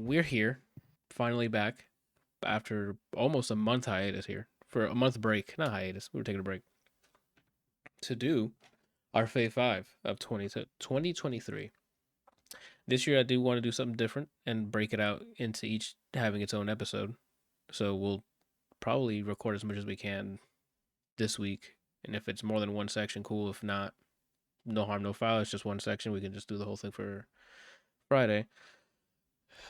we're here, finally back after almost a month hiatus here for a month break, not hiatus. We were taking a break to do our Fave 5 of 2023. This year, I do want to do something different and break it out into each having its own episode. So we'll probably record as much as we can this week. And if it's more than one section, cool. If not, no harm, no foul. It's just one section. We can just do the whole thing for Friday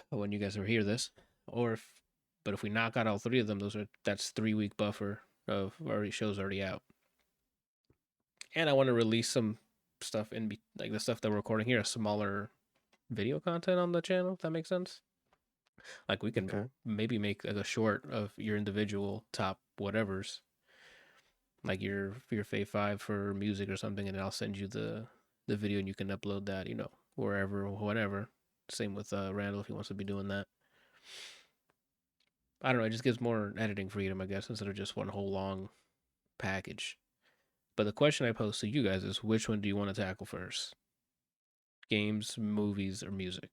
when you guys are hear this. But if we knock out all three of them, that's 3 week buffer of already shows already out. And I want to release some stuff like the stuff that we're recording here, a smaller video content on the channel. If that makes sense. Like we can maybe make like a short of your individual top whatevers, like your Fave 5 for music or something, and then I'll send you the video and you can upload that, wherever, whatever. Same with Randall if he wants to be doing that. I don't know. It just gives more editing freedom, I guess, instead of just one whole long package. But the question I pose to you guys is, which one do you want to tackle first? Games, movies, or music?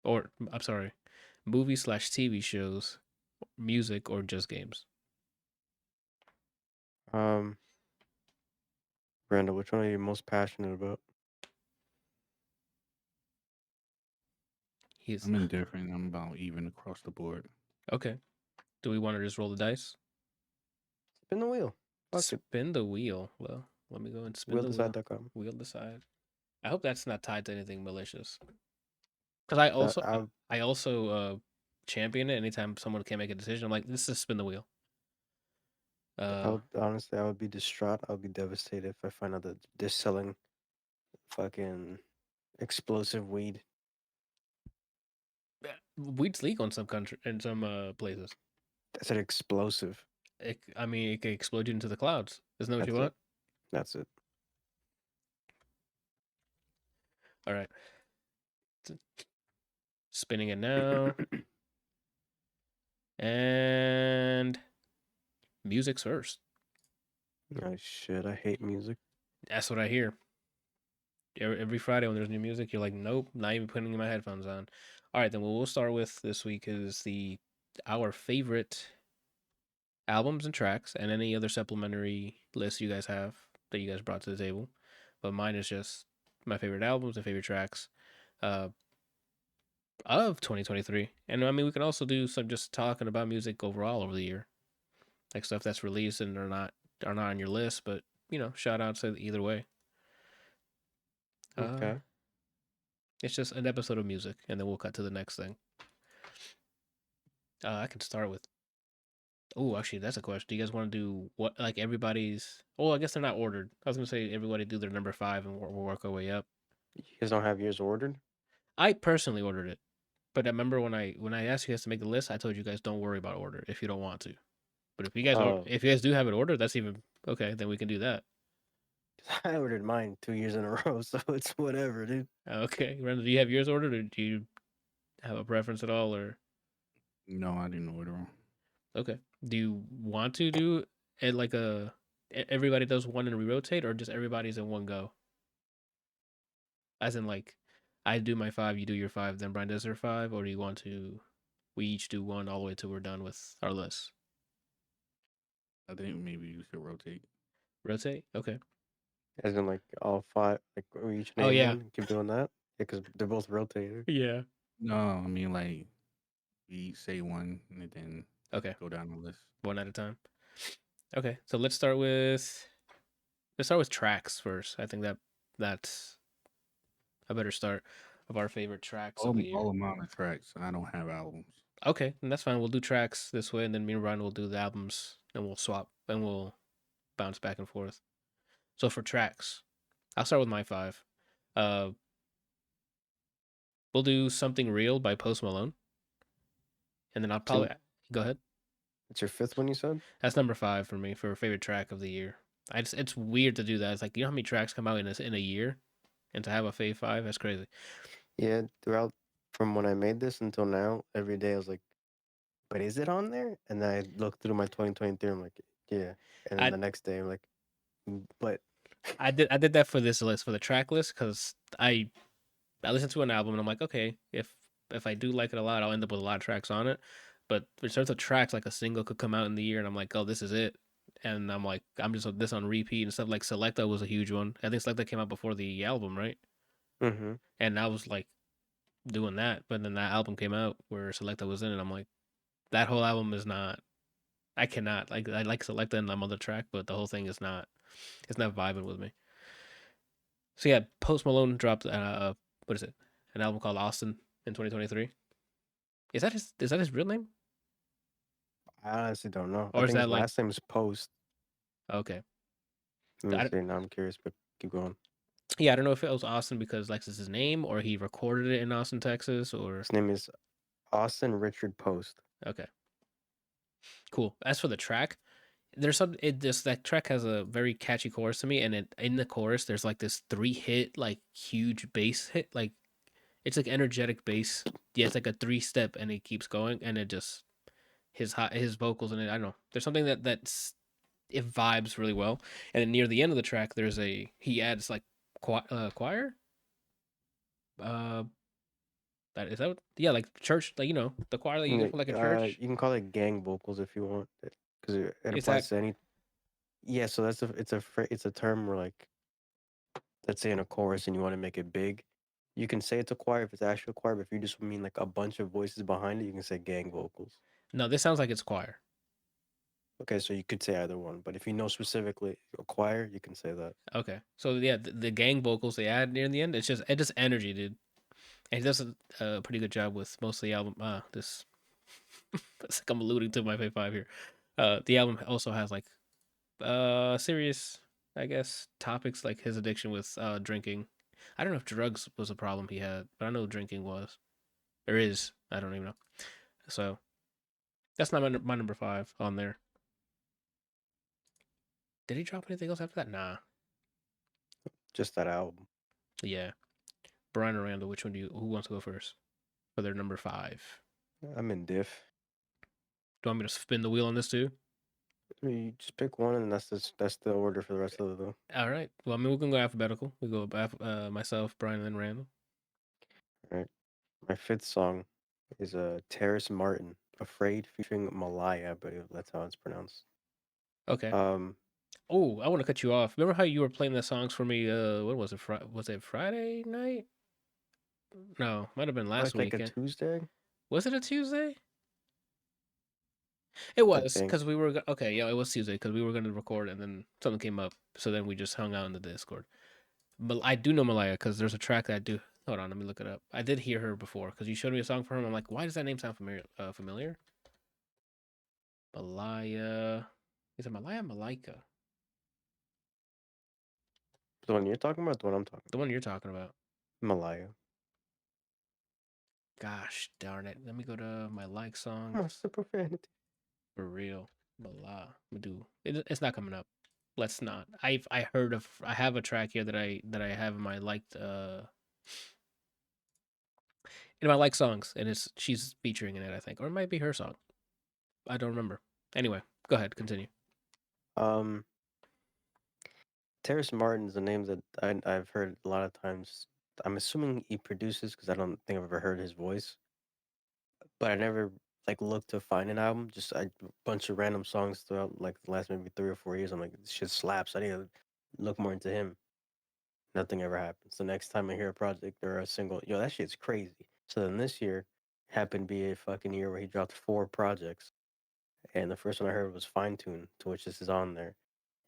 Or I'm sorry, movie/TV shows, music, or just games? Randall, which one are you most passionate about? I'm indifferent. I'm about even across the board. Okay. Do we want to just roll the dice? Spin the wheel. Spin the wheel. Well, let me go and spin the wheel. Wheeldecide.com. Wheel decide. I hope that's not tied to anything malicious. Because I also champion it anytime someone can't make a decision. I'm like, this is spin the wheel. Honestly, I would be distraught. I would be devastated if I find out that they're selling fucking explosive weed. Weed's legal in some places. I said explosive. It can explode you into the clouds. Isn't that what you want? That's it. All right. Spinning it now. And music's first. Oh shit, I hate music. That's what I hear. Every Friday when there's new music, you're like, nope, not even putting my headphones on. All right, then what we'll start with this week is our favorite albums and tracks, and any other supplementary lists you guys have that you guys brought to the table. But mine is just my favorite albums and favorite tracks of 2023. And I mean, we can also do some just talking about music overall over the year, like stuff that's released and are not on your list, but shout outs either way. Okay. It's just an episode of music, and then we'll cut to the next thing. I can start with. Oh, actually, that's a question. Do you guys want to do what, like everybody's? Oh, I guess they're not ordered. I was gonna say everybody do their number 5, and we'll work our way up. You guys don't have yours ordered? I personally ordered it, but I remember when I asked you guys to make the list, I told you guys don't worry about order if you don't want to. But if you guys do have it ordered, that's even okay. Then we can do that. I ordered mine 2 years in a row, so it's whatever, dude. Okay, Randall, do you have yours ordered, or do you have a preference at all, or? No, I didn't order them. Okay. Do you want to do it like everybody does one and we rotate, or just everybody's in one go? As in, like, I do my 5, you do your 5, then Brian does her 5, or do you want to? We each do one all the way till we're done with our list. I think maybe you should rotate. Rotate? Okay. As in, like, all 5, like, we each name one, keep doing that? Yeah, because they're both rotated. Yeah. No, I mean, like, we say one and then go down the list. One at a time. Okay, so let's start with tracks first. I think that's a better start of our favorite tracks of the year. All amount of tracks. I don't have albums. Okay, and that's fine. We'll do tracks this way, and then me and Ryan will do the albums, and we'll swap, and we'll bounce back and forth. So for tracks, I'll start with my 5. We'll do Something Real by Post Malone, and then I'll probably go ahead. It's your 5th one, you said? That's number 5 for me for favorite track of the year. It's weird to do that. It's like, you know how many tracks come out in a year, and to have a Fave 5, that's crazy. Yeah, throughout from when I made this until now, every day I was like, but is it on there? And then I looked through my 2023, I'm like, yeah. And then the next day I'm like, but I did that for this list, for the track list, because I listened to an album and I'm like, okay, if if I do like it a lot, I'll end up with a lot of tracks on it. But in terms of tracks, like a single could come out in the year, and I'm like, oh, this is it. And I'm like, I'm just this on repeat and stuff. Like Selecta was a huge one. I think Selecta came out before the album, right? Mm-hmm. And I was like doing that, but then that album came out where Selecta was in it. I'm like, that whole album is not. I cannot like. I like Selecta and I'm on the track, but the whole thing is not. It's not vibing with me. So yeah, Post Malone dropped what is it? An album called Austin in 2023. Is that his real name? I honestly don't know. I Or is think that his like last name is Post. okay? Let me I, see. Now I'm curious, but keep going. yeah, I don't know if it was Austin because like it's his name or he recorded it in Austin, Texas, or His name is Austin Richard Post. okay, cool. As for the track, there's some it this that track has a very catchy chorus to me, and in the chorus there's like this 3 hit like huge bass hit like it's like energetic bass. Yeah, it's like a 3 step, and it keeps going, and it just his vocals in it. I don't know. There's something that's it vibes really well. And then near the end of the track, there's he adds like choir. Uh, that is that. Yeah, like church, like the choir that you get from like a church. You can call it gang vocals if you want, because it Is applies that to any. Yeah, so it's a term where like, let's say in a chorus and you want to make it big, you can say it's a choir if it's actually a choir. But if you just mean like a bunch of voices behind it, you can say gang vocals. no? This sounds like it's choir. Okay, so you could say either one, but if you know specifically a choir, you can say that. Okay, so yeah, the gang vocals they add near the end. It's just energy, dude. And he does a pretty good job with most of the album. This it's like I'm alluding to my Fave 5 here. The album also has like serious, I guess, topics like his addiction with drinking. I don't know if drugs was a problem he had, but I know drinking was or is. I don't even know. So that's not my number 5 on there. Did he drop anything else after that? Nah. Just that album. Yeah. Brian or Randall, which one who wants to go first for their number 5? I'm in diff. Do you want me to spin the wheel on this too? You just pick one, and that's the order for the rest of the. All right. Well, I mean, we can go alphabetical. We go myself, Brian, and then Randall. All right. My fifth song is Terrace Martin, Afraid, featuring Malaya, I believe that's how it's pronounced. Okay. Um, Oh, I want to cut you off. Remember how you were playing the songs for me? What was it? Was it Friday night? No, might have been last like a weekend. Tuesday. Was it a Tuesday? It was think. because we were okay. Yeah, it was Tuesday because we were going to record, and then something came up, so then we just hung out in the Discord. But I do know Malaya because there's a track that I do. Hold on, let me look it up. I did hear her before because you showed me a song for her. I'm like, why does that name sound familiar? Familiar? Malaya. Is it Malaya? Malaika? The one you're talking about, the one I'm talking The one you're talking about. about. Malaya. Gosh darn it. Let me go to my like songs. What's the profanity? For real. Mala. It's not coming up. Let's not. I have a track here that I have in my liked in my like songs, and she's featuring in it, I think. Or it might be her song. I don't remember. Anyway, go ahead, continue. Terrace Martin is a name that I've heard a lot of times. I'm assuming he produces because I don't think I've ever heard his voice. But I never like looked to find an album. Just a bunch of random songs throughout like the last maybe 3 or 4 years. I'm like, this shit slaps. I need to look more into him. Nothing ever happens. The next time I hear a project or a single, yo, that shit's crazy. So then this year happened to be a fucking year where he dropped 4 projects. And the first one I heard was Fine Tune, to which this is on there.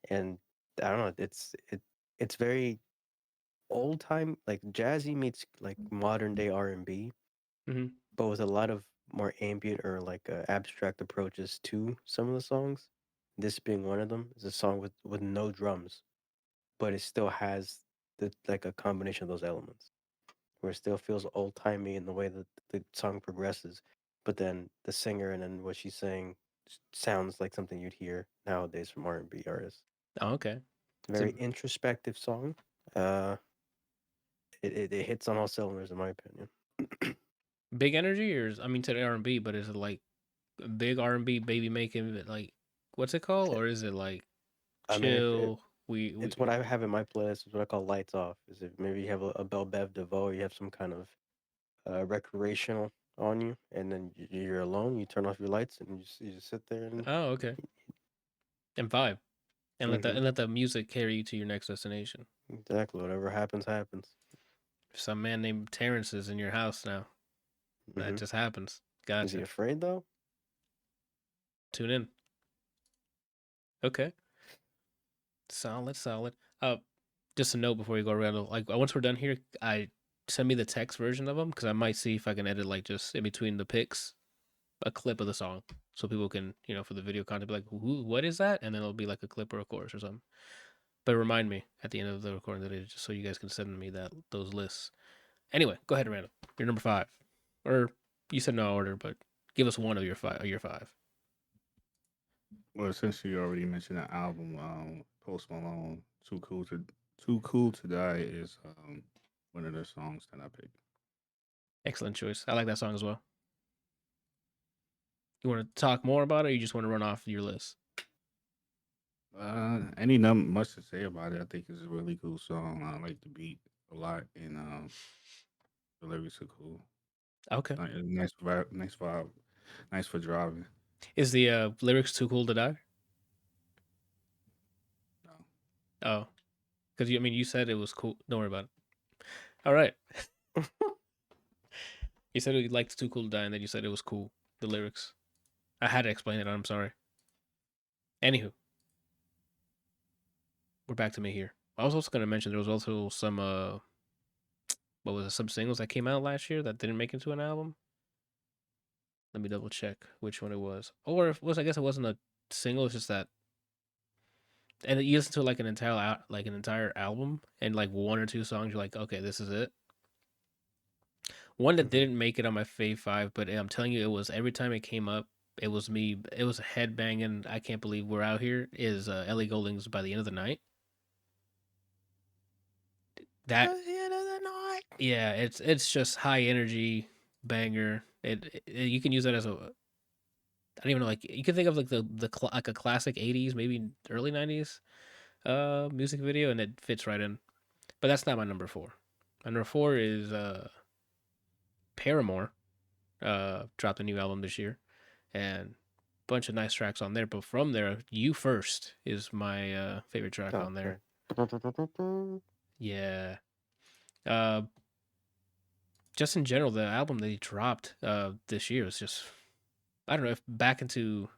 And I don't know, it's very old time, like jazzy meets like modern day R&B, Mm-hmm. but with a lot of more ambient or like abstract approaches to some of the songs. This being one of them is a song with no drums, but it still has like a combination of those elements, where it still feels old timey in the way that the song progresses, but then the singer and then what she's saying sounds like something you'd hear nowadays from R&B artists. Oh, okay. Very introspective song. It hits on all cylinders in my opinion. Big energy, or I mean to the R&B, but is it like big R&B baby making it like what's it called, or is it like I mean, chill? it's what I have in my playlist. Is what I call lights off. Is if maybe you have a Bell Bev DeVoe, or you have some kind of recreational on you, and then you're alone. You turn off your lights and you just sit there and Oh, okay. And vibe, and Mhm. let the music carry you to your next destination. Exactly. Whatever happens, happens. Some man named Terrence is in your house now. That Hmm. just happens. Is he Gotcha. afraid though? Tune in. Okay. Solid, solid. Just a note before you go, Randall. Like once we're done here, I send me the text version of them because I might see if I can edit like just in between the picks a clip of the song so people can for the video content be like, who, what is that? And then it'll be like a clip or a chorus or something. But remind me at the end of the recording today just so you guys can send me those lists. Anyway, go ahead, Randall. You're number 5, or you said no order, but give us one of your five. Well, since you already mentioned the album, Post Malone, Too Cool to Die is one of the songs that I picked. Excellent choice. I like that song as well. You want to talk more about it, or you just want to run off your list? Ain't nothing much to say about it. I think it's a really cool song. I like the beat a lot, and the lyrics are cool. Okay. Nice vibe, nice for driving. Is the lyrics too cool to die? No. Oh, because you said it was cool. Don't worry about it. All right. You said you liked Too Cool to Die, and then you said it was cool. The lyrics. I had to explain it. I'm sorry. Anywho, we're back to me here. I was also gonna mention there was also some what was it? Some singles that came out last year that didn't make it into an album. Let me double check which one it was. Or if it was, I guess it wasn't a single. It's just that, and you listen to like an entire album, and like one or two songs, you're like, okay, this is it. One that Hmm. didn't make it on my Fave 5, but I'm telling you, it was every time it came up, it was me. It was headbanging. I can't believe we're out here. Is Ellie Goulding's By the End of the Night. That yeah, it's just high energy banger. You can use that as a I don't even know, like you can think of like like a classic 80s, maybe early 90s music video, and it fits right in. But that's not my number 4. My number 4 is Paramore. Dropped a new album this year, and bunch of nice tracks on there. But from there, You First is my favorite track on there. Okay. Yeah. Uh, just in general, the album that he dropped this year is just I don't know if back into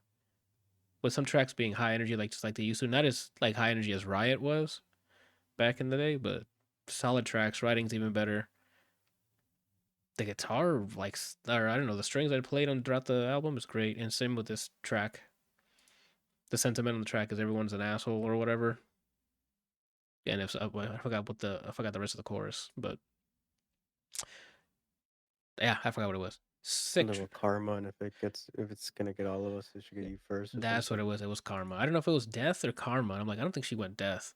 with some tracks being high energy like just like they used to, not as like high energy as Riot was back in the day, but solid tracks. Writing's even better. The guitar, like, or I don't know, the strings I played on throughout the album is great, and same with this track. The sentiment on the track is everyone's an asshole or whatever. And if I forgot the rest of the chorus, but yeah, I forgot what it was. Something Sick. about karma, and if it's gonna get all of us, it should get you first or That's what something. it was. It was karma. I don't know if it was death or karma. I'm like, I don't think she went death.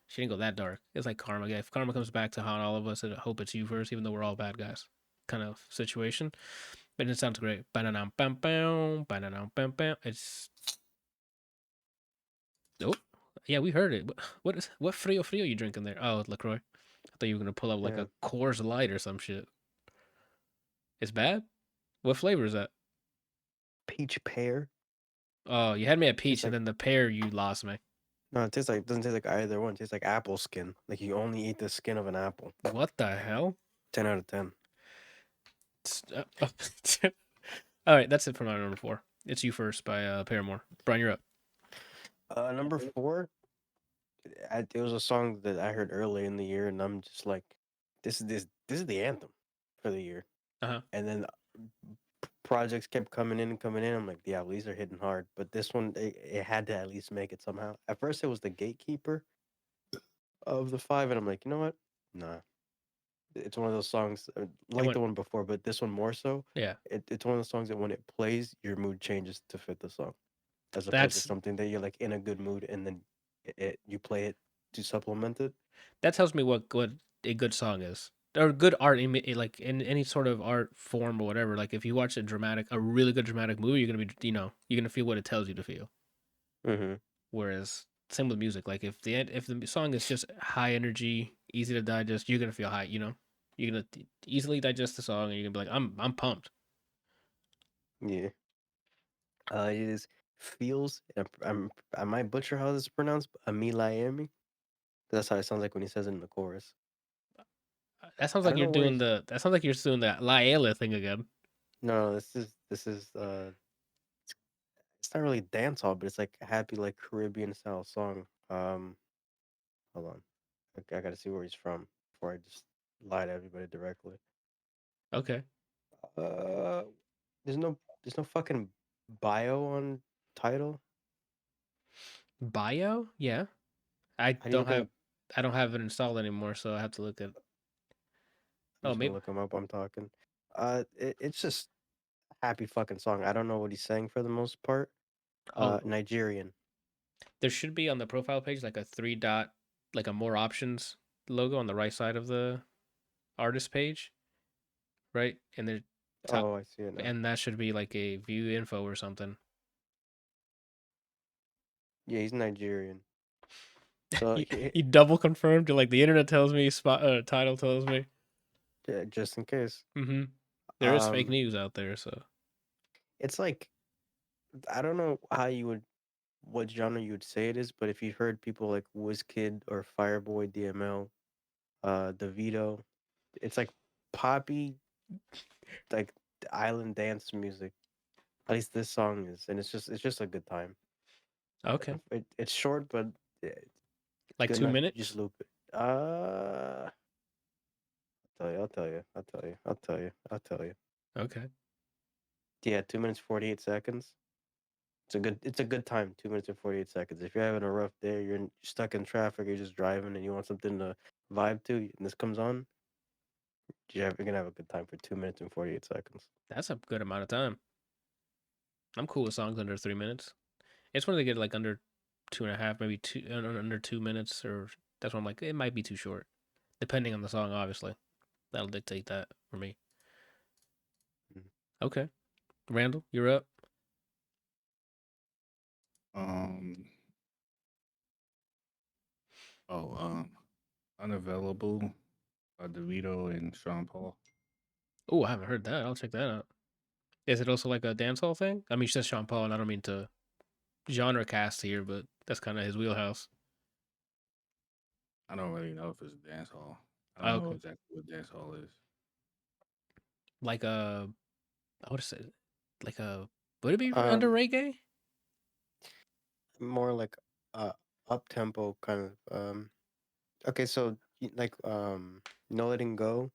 She didn't go that dark. It's like karma. Yeah, if karma comes back to haunt all of us, I hope it's you first, even though we're all bad guys. Kind of situation. But it sounds great. It's oh yeah, we heard it. What frio you drinking there? Oh, LaCroix. I thought you were gonna pull up like Yeah, a Coors Light or some shit. It's bad. What flavor is that? peach pear. Oh, you had me at Tastes peach, and like then the pear you lost me. no, it doesn't taste like either one. It tastes like apple skin. Like you only eat the skin of an apple. What the hell? 10 out of 10. All right, that's it for my number 4. It's You First by Paramore. Brian, you're up. Number 4. It was a song that I heard early in the year, and I'm just like, this is the anthem for the year. Uh-huh. And then projects kept coming in and coming in. I'm like, yeah, well, these are hitting hard. But this one, it had to at least make it somehow. At first, it was the gatekeeper of the 5, and I'm like, you know what? Nah, it's one of those songs like went, the one before, but this one more so. yeah. It's one of those songs that when it plays, your mood changes to fit the song, as opposed to That's something that you're like in a good mood and then you play it to supplement it. that tells me what a good song is. Or good art like in any sort of art form or whatever. Like if you watch a really good dramatic movie, you're going to be, you're going to feel what it tells you to feel. Mm-hmm. Whereas same with music, like if the song is just high energy, easy to digest, you're going to feel high, You're gonna easily digest the song, and you're gonna be like, I'm pumped. Yeah. It is feels. I might butcher how this is pronounced. Amilayemi. That's how it sounds like when he says it in the chorus. That sounds I like don't you're know where doing he's. the. That sounds like you're doing that Laela thing again. No, this is. It's not really dancehall, but it's like a happy, like Caribbean style song. Hold on. I gotta see where he's from before I just lie to everybody directly. Okay. Uh, there's no fucking bio on title. Bio? Yeah. I How do you don't look at have. it? I don't have it installed anymore, so I have to look at. I'm Oh, just gonna maybe. look him up. I'm talking. It's just a happy fucking song. I don't know what he's saying for the most part. Oh, Nigerian. there should be on the profile page like a 3 dot, like a more options logo on the right side of the artist page, right? And the top, Oh, I see it now. and that should be like a view info or something. Yeah, he's Nigerian. So You double confirmed. Like the internet tells me, title tells me. yeah, just in case. Mm-hmm. There is fake Um, news out there, so it's like I don't know what genre you would say it is, but if you've heard people like Wizkid or Fireboy DML, Davido, it's like poppy, like island dance music. At least this song is, and it's just a good time. okay. It's short, but it's Like good two enough. You just minutes. loop it. I'll tell you. I'll tell you. I'll tell you. I'll tell you. Okay. Yeah, 2 minutes 48 seconds. It's a good time. 2 minutes and 48 seconds. If you're having a rough day, you're stuck in traffic, you're just driving, and you want something to vibe to, and this comes on, you're gonna have a good time for 2 minutes and 48 seconds. That's a good amount of time. I'm cool with songs under 3 minutes. It's when they get like under 2.5, maybe under 2 minutes, or that's when I'm like, it might be too short, depending on the song. Obviously, that'll dictate that for me. Mhm. Okay, Randall, you're up. Um. Oh. Unavailable. DeVito and Sean Paul. Oh, I haven't heard that. I'll check that out. Is it also like a dancehall thing? I mean, she says Sean Paul, and I don't mean to genre cast here, but that's kind of his wheelhouse. I don't really know if it's dancehall. I don't know Okay, exactly what dancehall is. like a, I would say, like a, would it be under Um, reggae? More like up tempo kind of. Okay, so like No Letting Go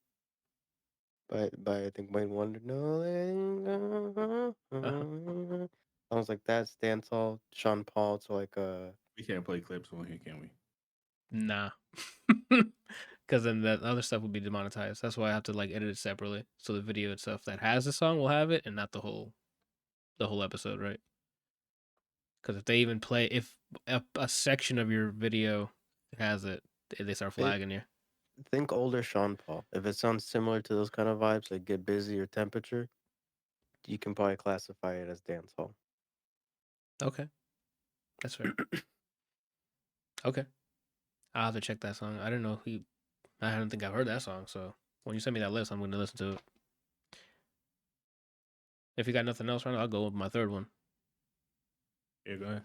by I think Wayne Wonder. No Letting Uh, Go. Sounds like that's dancehall. Sean Paul to like We can't play clips on here, can we? nah, because then that other stuff would be demonetized. That's why I have to like edit it separately, so the video itself that has the song will have it, and not the whole episode, right? Because if they even play, if a section of your video has it, they start it. flagging you. Think older Sean Paul. If it sounds similar to those kind of vibes, like Get Busy or Temperature, you can probably classify it as dancehall. Okay, that's fair. Okay, I'll have to check that song. I didn't know he. I don't think I've heard that song. So when you send me that list, I'm going to listen to it. If you got nothing else, right now, I'll go with my third one. Yeah, go ahead.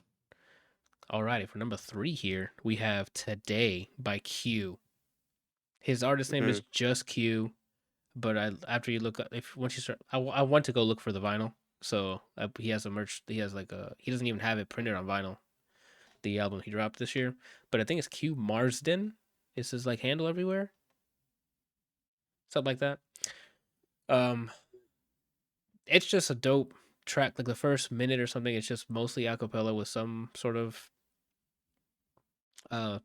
Alrighty, for number 3 here, we have Today by Q. His artist name Hmm. is just Q, but after you look up, if once you start, I want to go look for the vinyl. So he has a merch. He has like he doesn't even have it printed on vinyl. The album he dropped this year, but I think it's Q Marsden. Is his like handle everywhere, something like that. Um, it's just a dope track. Like the first minute or something, it's just mostly acapella with some sort of uh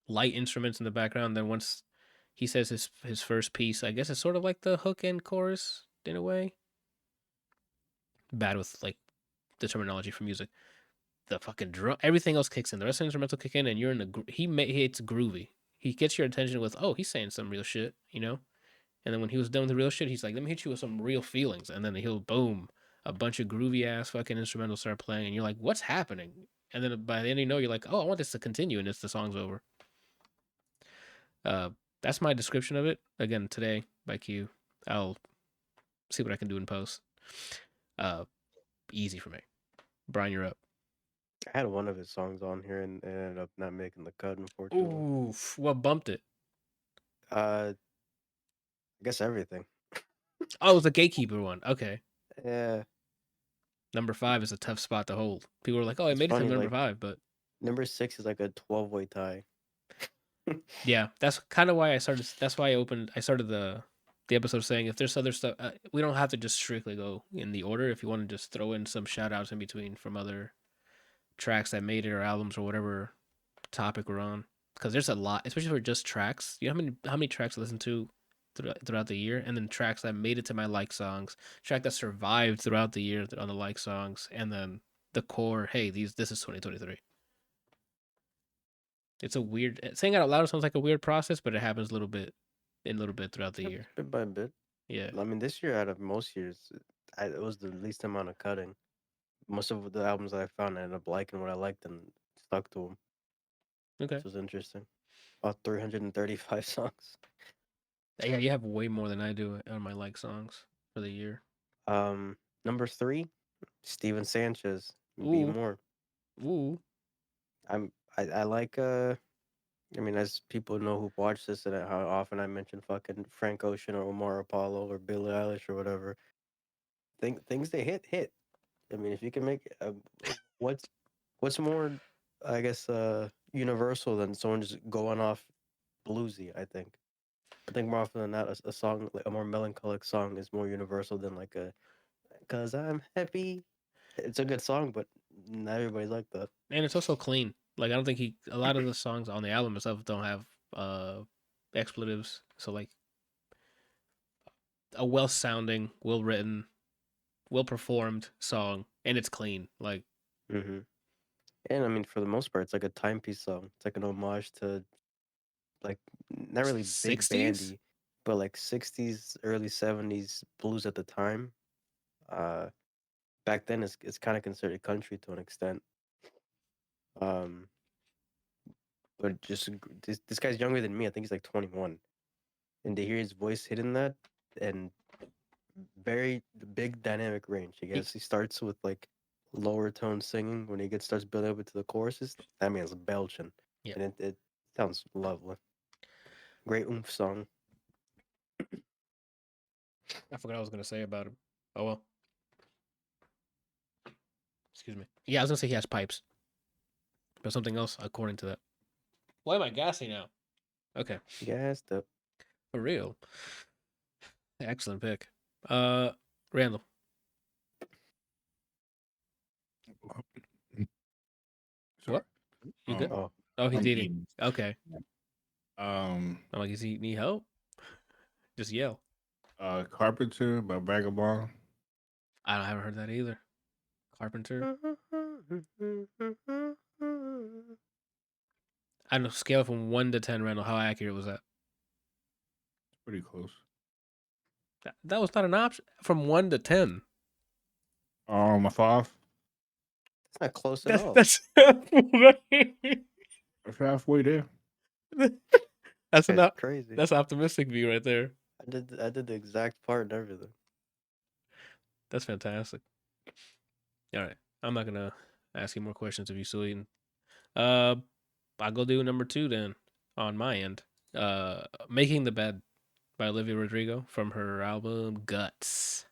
light instruments in the background. Then once he says his first piece, I guess it's sort of like the hook and chorus in a way. Bad with like the terminology for music. The fucking drum, everything else kicks in. The rest of the instrumental kick in, and you're in the it's groovy. He gets your attention with, oh, he's saying some real shit, you know. And then when he was done with the real shit, he's like, let me hit you with some real feelings. And then he'll boom, a bunch of groovy ass fucking instrumentals start playing, and you're like, what's happening? And then by the end, you're like, oh, I want this to continue, and it's the song's over. Uh, that's my description of it. Again, today by Q. I'll see what I can do in post. Easy for me. Brian, you're up. I had one of his songs on here and it ended up not making the cut, unfortunately. Oof, what bumped it? I guess everything. Oh, it was the Gatekeeper one. Okay. Yeah, Number 5 is a tough spot to hold. People were like, "Oh, I it's made it to funny. number Like 5," but number 6 is like a 12-way tie. yeah, that's kind of why I started. That's why I started the episode saying if there's other stuff, we don't have to just strictly go in the order. If you want to just throw in some shout outs in between from other tracks that made it or albums or whatever topic we're on, because there's a lot, especially for just tracks. You know how many tracks I listen to throughout the year, and then tracks that made it to my like songs, track that survived throughout the year on the like songs, and then the core. Hey, this is 2023. It's a weird saying it out loud. Sounds like a weird process, but it happens a little bit throughout the Yep, year. bit by bit. Yeah. I mean, this year out of most years, it was the least amount of cutting. Most of the albums that I found, I ended up liking what I liked and stuck to them, Okay. which was interesting. About 335 songs. Yeah, you have way more than I do on my like songs for the year. Number 3, Steven Sanchez, Be Ooh, More. ooh. I like I mean, as people know who watch this and how often I mention fucking Frank Ocean or Omar Apollo or Billie Eilish or whatever. Things they hit. I mean, if you can make what's what's more, I guess, universal than someone just going off bluesy. I think more often than not, a song like a more melancholic song is more universal than like a "Cause I'm happy." It's a good song, but not everybody's like that. And it's also clean. Like I don't think a lot of the songs on the album itself don't have expletives. So like a well sounding, well written, well performed song, and it's clean. Like hmm And I mean, for the most part, it's like a timepiece song. It's like an homage to like not really big 60s. bandy, but like 60s, early 70s blues at the time. Uh, Back then, it's kind of considered country to an extent. Um, but just this guy's younger than me. I think he's like 21, and to hear his voice hitting that and very big dynamic range. I He, guess he starts with like lower tone singing when he starts building up into the choruses. That man's belching, yeah, and it sounds lovely. Great oomph song. I forgot what I was gonna say about him. Oh well. Excuse me. Yeah, I was gonna say he has pipes, but something else according to that. Why am I gassy now? Okay, Gassed up. for real. Excellent pick. Randall. Sorry. What? You good? Oh, Oh, he's I'm eating. eating. Okay. Um, I'm like, is he need help? Just yell. Carpenter by Vagabond. I haven't heard that either. Carpenter. I don't know. Scale from 1 to 10, Randall. How accurate was that? Pretty close. That was not an option. From 1 to 10. A 5. It's not close at all. That's It's halfway there. that's It's not crazy. that's optimistic view right there. I did the exact part and everything. That's fantastic. All right, I'm not gonna ask you more questions if you still eating. Uh, I'll go do number 2 then on my end. Making the Bed by Olivia Rodrigo from her album Guts.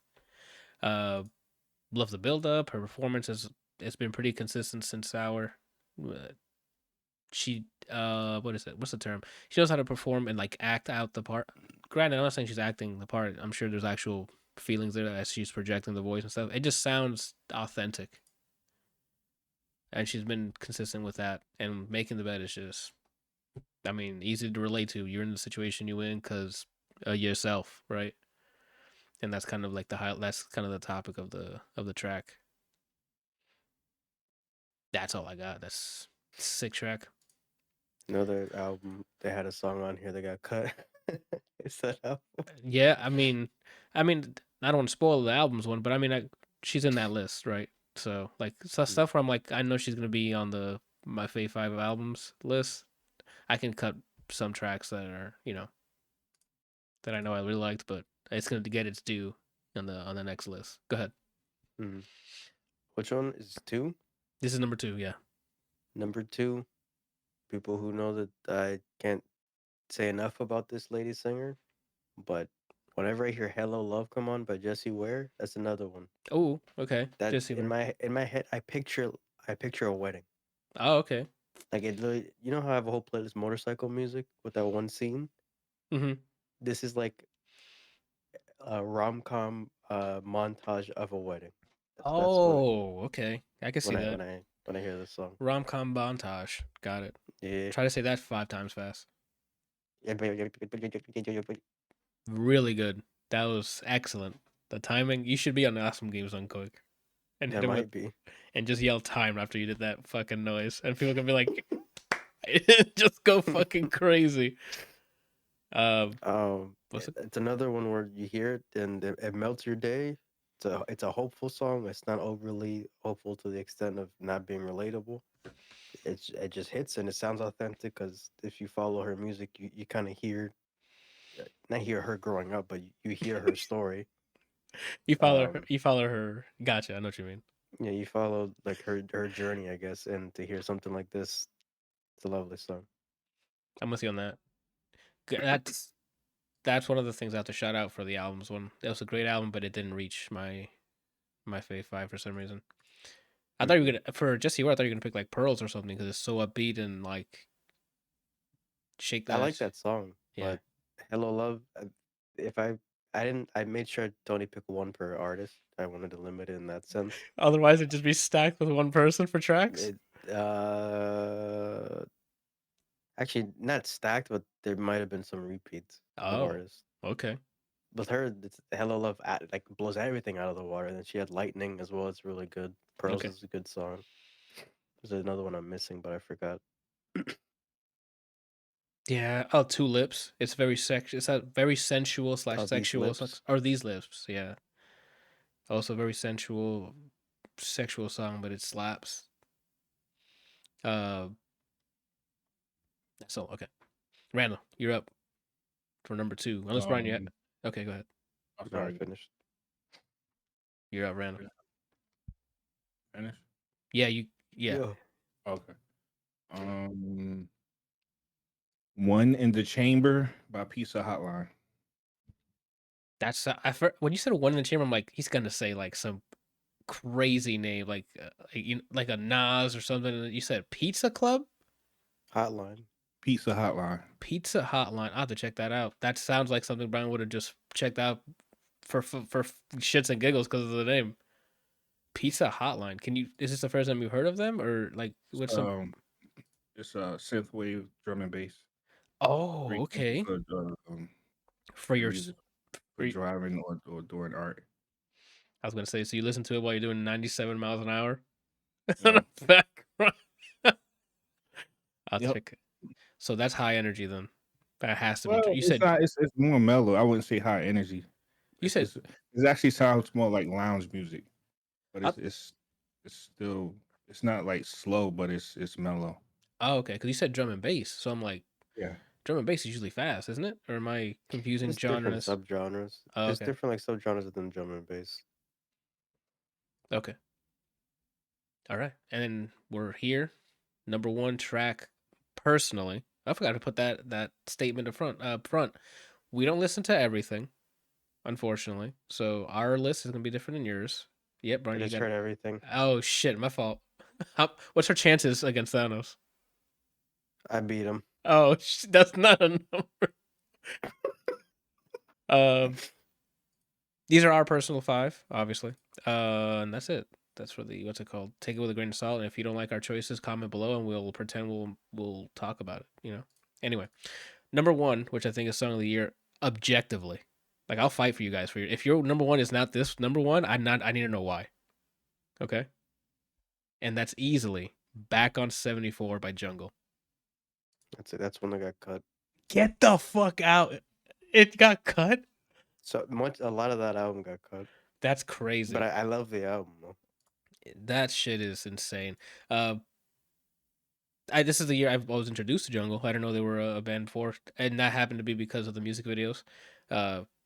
Uh, love the build up. Her performance has it's been pretty consistent since Sour. She what is it? What's the term? She knows how to perform and like act out the part. Granted, I'm not saying she's acting the part. I'm sure there's actual feelings there as she's projecting the voice and stuff. It just sounds authentic. And she's been consistent with that. And Making the Bed is just, I mean, easy to relate to. You're in the situation you in because yourself, right? And that's kind of like that's kind of the topic of the track. That's all I got. That's sick track. Another album, they had a song on here that got cut. Is that album? Yeah, I mean, I don't want to spoil the albums one, but I mean, she's in that list, right? So like stuff where I'm like, I know she's gonna be on my Fave 5 albums list. I can cut some tracks that are, that I know I really liked, but it's gonna get its due on the next list. Go ahead. Mhm. Which one is 2? This is number 2. Yeah. Number 2, people who know that I can't say enough about this lady singer, but whenever I hear "Hello Love" come on by Jessie Ware, that's another one. Oh, okay. That Just see in my head, I picture a wedding. Oh, okay. Like it, you know how I have a whole playlist motorcycle music with that one scene. Mm-hmm. This is like a rom-com montage of a wedding. That's what Oh, okay. I can see that. when I hear this song. Rom-com montage. Got it. Yeah. Try to say that 5 times fast. Really good. That was excellent. The timing. You should be on the Awesome Games on Quick and hit That it with might be. and just yell time after you did that fucking noise, and people can be like, just go fucking crazy. What's it? It's another one where you hear it and it melts your day. It's a hopeful song. It's not overly hopeful to the extent of not being relatable. It just hits and it sounds authentic because if you follow her music, you kind of hear not hear her growing up, but you hear her story. You follow her. Um, You follow her. Gotcha. I know what you mean. yeah, you follow like her journey, I guess, and to hear something like this, it's a lovely song. I'm with you on that. That's one of the things I have to shout out for the albums. One, it was a great album, but it didn't reach my Fave 5 for some reason. I thought you were gonna for Jesse Ware. I thought you were gonna pick like Pearls or something because it's so upbeat and like shake I that. like that song, Yeah. but Hello Love, if I didn't, I made sure to only pick one per artist. I wanted to limit it in that sense. Otherwise, it'd just be stacked with one person for tracks. It, uh, actually not stacked, but there might have been some repeats of Oh, artists. okay. With her, Hello Love like blows everything out of the water. And then she had Lightning as well. It's really good. Pearls Okay. is a good song. There's another one I'm missing, but I forgot. Yeah. Oh, Two Lips. It's very It's a very sensual / Oh, These sexual. Lips. Or These Lips. Yeah. Also very sensual, sexual song, but it slaps. Uh. So okay. Randall, you're up for number 2. Unless Brian, you. Okay, go ahead. I'm No, I sorry. finished. You're up, Randall. Finish. Yeah. You. Yeah. Yeah. Okay. One in the Chamber by Pizza Hotline. That's when you said One in the Chamber, I'm like, he's gonna say like some crazy name, like a Nas or something. You said Pizza Club, Hotline. Pizza Hotline. Pizza Hotline. I have to check that out. That sounds like something Brian would have just checked out for shits and giggles because of the name. Pizza Hotline. Can you? Is this the first time you've heard of them, or like what's some? It's a synthwave drum and bass. Oh, okay. Good, For your, music for driving or doing art. I was gonna say, so you listen to it while you're doing 97 miles an hour. Yeah. I'll check it. So that's high energy then. That has to be. Well, You said it's more mellow. I wouldn't say high energy. you said it actually sounds more like lounge music, but I- it's still it's not like slow, but it's mellow. oh, okay, because you said drum and bass, so I'm like, Yeah. drum and bass is usually fast, isn't it? Or am I confusing There's different genres? subgenres. Oh, There's okay, different like subgenres within drum and bass. okay, all right. And then we're here. Number 1 track, personally, I forgot to put that statement up front. We don't listen to everything, unfortunately. So our list is gonna be different than yours. Yep, I Brian, you just got. heard everything. Oh shit, my fault. What's her chances against Thanos? I beat him. Oh, that's not a number. These are our personal 5, obviously. And that's it. That's for the what's it called? Take it with a grain of salt. And if you don't like our choices, comment below, and we'll pretend we'll talk about it. You know. Anyway, number 1, which I think is song of the year, objectively. Like I'll fight for you guys if your number 1 is not this number 1, I need to know why. Okay. And that's easily Back on 74 by Jungle. That's it. That's when they got cut. Get the fuck out. It got cut? So a lot of that album got cut. That's crazy. But I love the album though. That shit is insane. This is the year I was introduced to Jungle. I didn't know they were a band before, and that happened to be because of the music videos.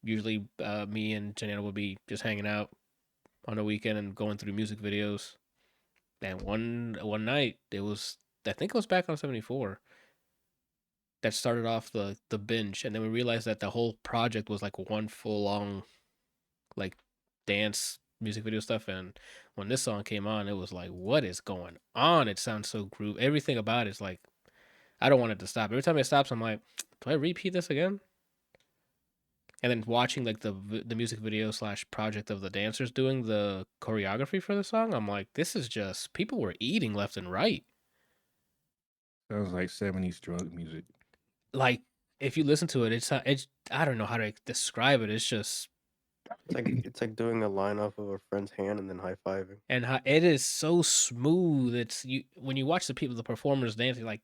Usually, me and Janelle would be just hanging out on the weekend and going through music videos. And one night, I think it was back on 74 that started off the binge, and then we realized that the whole project was like one full long like dance music video stuff. And when this song came on, it was like, what is going on? It sounds so groove. Everything about it's like, I don't want it to stop. Every time it stops, I'm like, do I repeat this again? And then watching like the music video slash project of the dancers doing the choreography for the song, I'm like, this is just people were eating left and right. Sounds like 70s drug music. Like if you listen to it, it's I don't know how to describe it. It's just It's like doing a line off of a friend's hand and then high fiving. and how, it is so smooth. It's you when you watch the performers dance, you're like,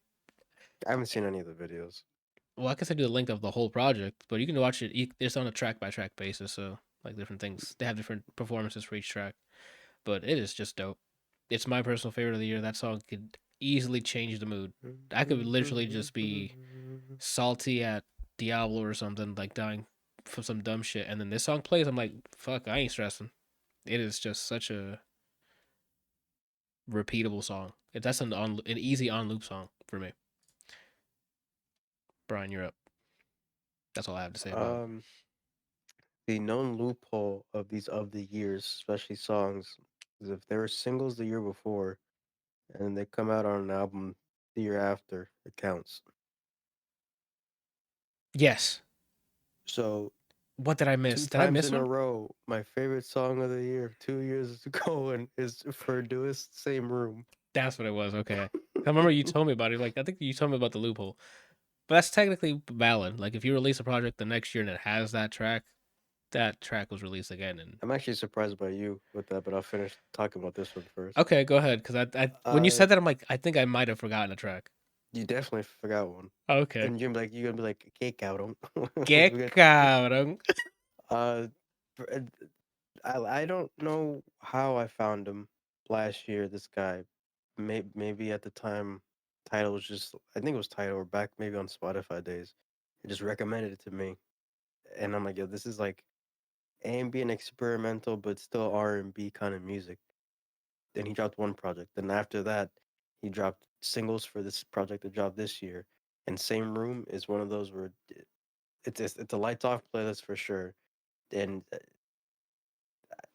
I haven't seen any of the videos. well, I can send you the link of the whole project, but you can watch it. It's on a track by track basis, so like different things. They have different performances for each track, but it is just dope. It's my personal favorite of the year. That song could easily change the mood. I could literally just be salty at Diablo or something, like dying for some dumb shit, and then this song plays. I'm like, fuck, I ain't stressing. It is just such a repeatable song. That's an easy on loop song for me. Brian, you're up. That's all I have to say about it. The known loophole of these of the years, especially songs, is if they were singles the year before and they come out on an album the year after, it counts. Yes. So What did I miss? 2 Did I times miss in a one? row, my favorite song of the year 2 years ago and is for Doist Same Room. That's what it was. Okay. I remember you told me about it. Like I think you told me about the loophole, but that's technically valid. Like if you release a project the next year and it has that track was released again. And I'm actually surprised by you with that, but I'll finish talking about this one first. okay, go ahead. Because I when you said that, I'm like, I think I might have forgotten a track. You definitely forgot one. Okay. And you're gonna be like, "Que cabrón." Que cabrón. Uh, I don't know how I found him last year. This guy, maybe at the time, Title was just I think it was Title or back maybe on Spotify days. It just recommended it to me, and I'm like, yo, this is like ambient experimental, but still R&B kind of music. Then he dropped one project. Then after that, he dropped singles for this project that dropped this year. And Same Room is one of those where it's a lights off playlist for sure. And